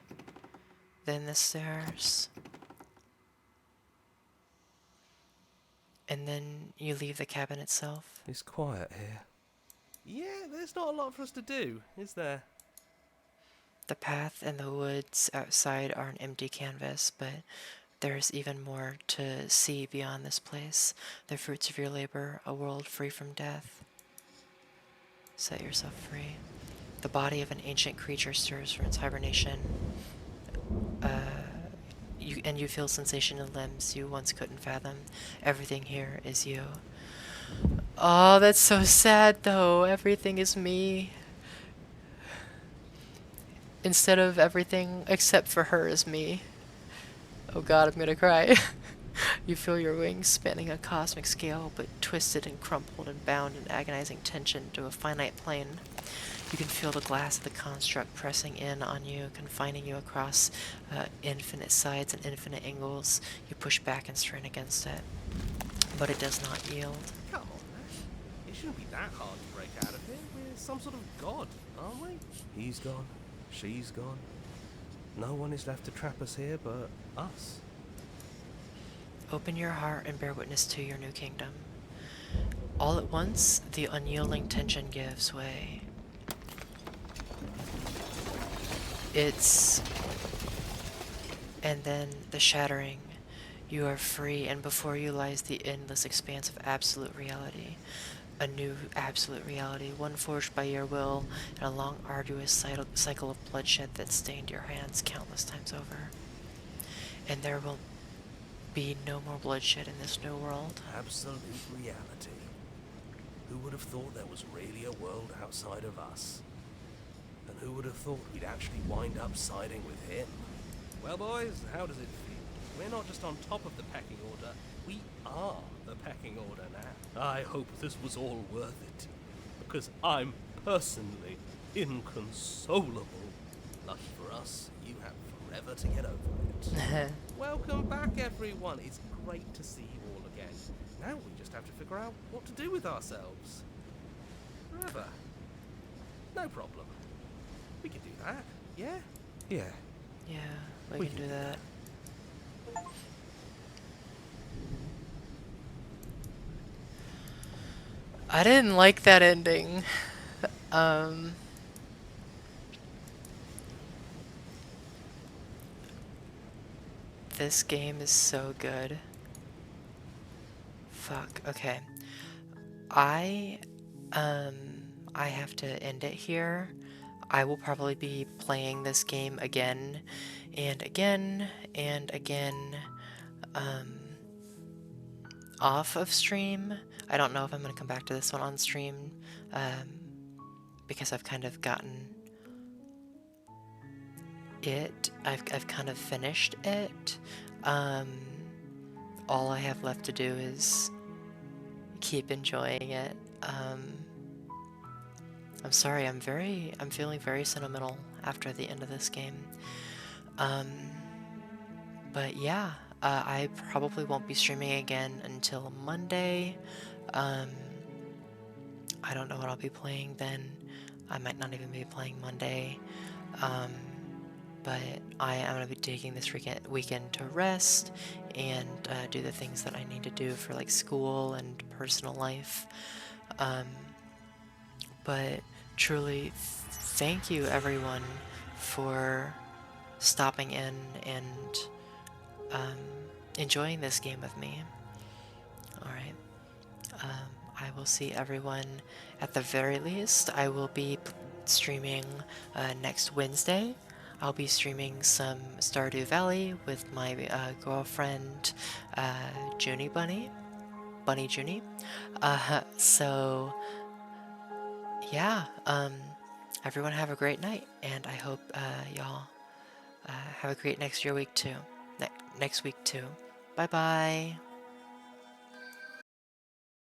Then the stairs. And then you leave the cabin itself. It's quiet here. Yeah, there's not a lot for us to do, is there? The path and the woods outside are an empty canvas, but there's even more to see beyond this place. The fruits of your labor, a world free from death. Set yourself free. The body of an ancient creature stirs from its hibernation. You feel sensation in limbs you once couldn't fathom. Everything here is you. Oh, that's so sad though. Everything is me. Instead of everything except for her is me. Oh god, I'm gonna cry. You feel your wings spanning a cosmic scale, but twisted and crumpled and bound in agonizing tension to a finite plane. You can feel the glass of the construct pressing in on you, confining you across infinite sides and infinite angles. You push back and strain against it, but it does not yield. Come on, Ash. It shouldn't be that hard to break out of here. We're some sort of god, aren't we? He's gone. She's gone. No one is left to trap us here but us. Open your heart and bear witness to your new kingdom. All at once, the unyielding tension gives way. And then the shattering. You are free, and before you lies the endless expanse of absolute reality. A new absolute reality, one forged by your will, and a long, arduous cycle of bloodshed that stained your hands countless times over. And there will be no more bloodshed in this new world. Absolute reality. Who would have thought there was really a world outside of us? And who would have thought we'd actually wind up siding with him? Well, boys, how does it feel? We're not just on top of the pecking order, we are the pecking order now. I hope this was all worth it, because I'm personally inconsolable. Lucky for us, you have forever to get over it. Welcome back, everyone. It's great to see you all again. Now we just have to figure out what to do with ourselves. Forever. No problem. We can do that, yeah? Yeah. Yeah, we can do that. I didn't like that ending. This game is so good. Fuck, okay. I have to end it here. I will probably be playing this game again and again and again off of stream. I don't know if I'm going to come back to this one on stream because I've kind of gotten it. I've kind of finished it. All I have left to do is keep enjoying it. I'm sorry, I'm feeling very sentimental after the end of this game. But yeah, I probably won't be streaming again until Monday. I don't know what I'll be playing then. I might not even be playing Monday. But I am going to be taking this weekend to rest and do the things that I need to do for like school and personal life. But truly, thank you everyone for stopping in and enjoying this game with me. Alright. I will see everyone at the very least. I will be streaming next Wednesday. I'll be streaming some Stardew Valley with my girlfriend, Junie Bunny Junie. So yeah, everyone have a great night, and I hope y'all have a great next week too. Bye bye.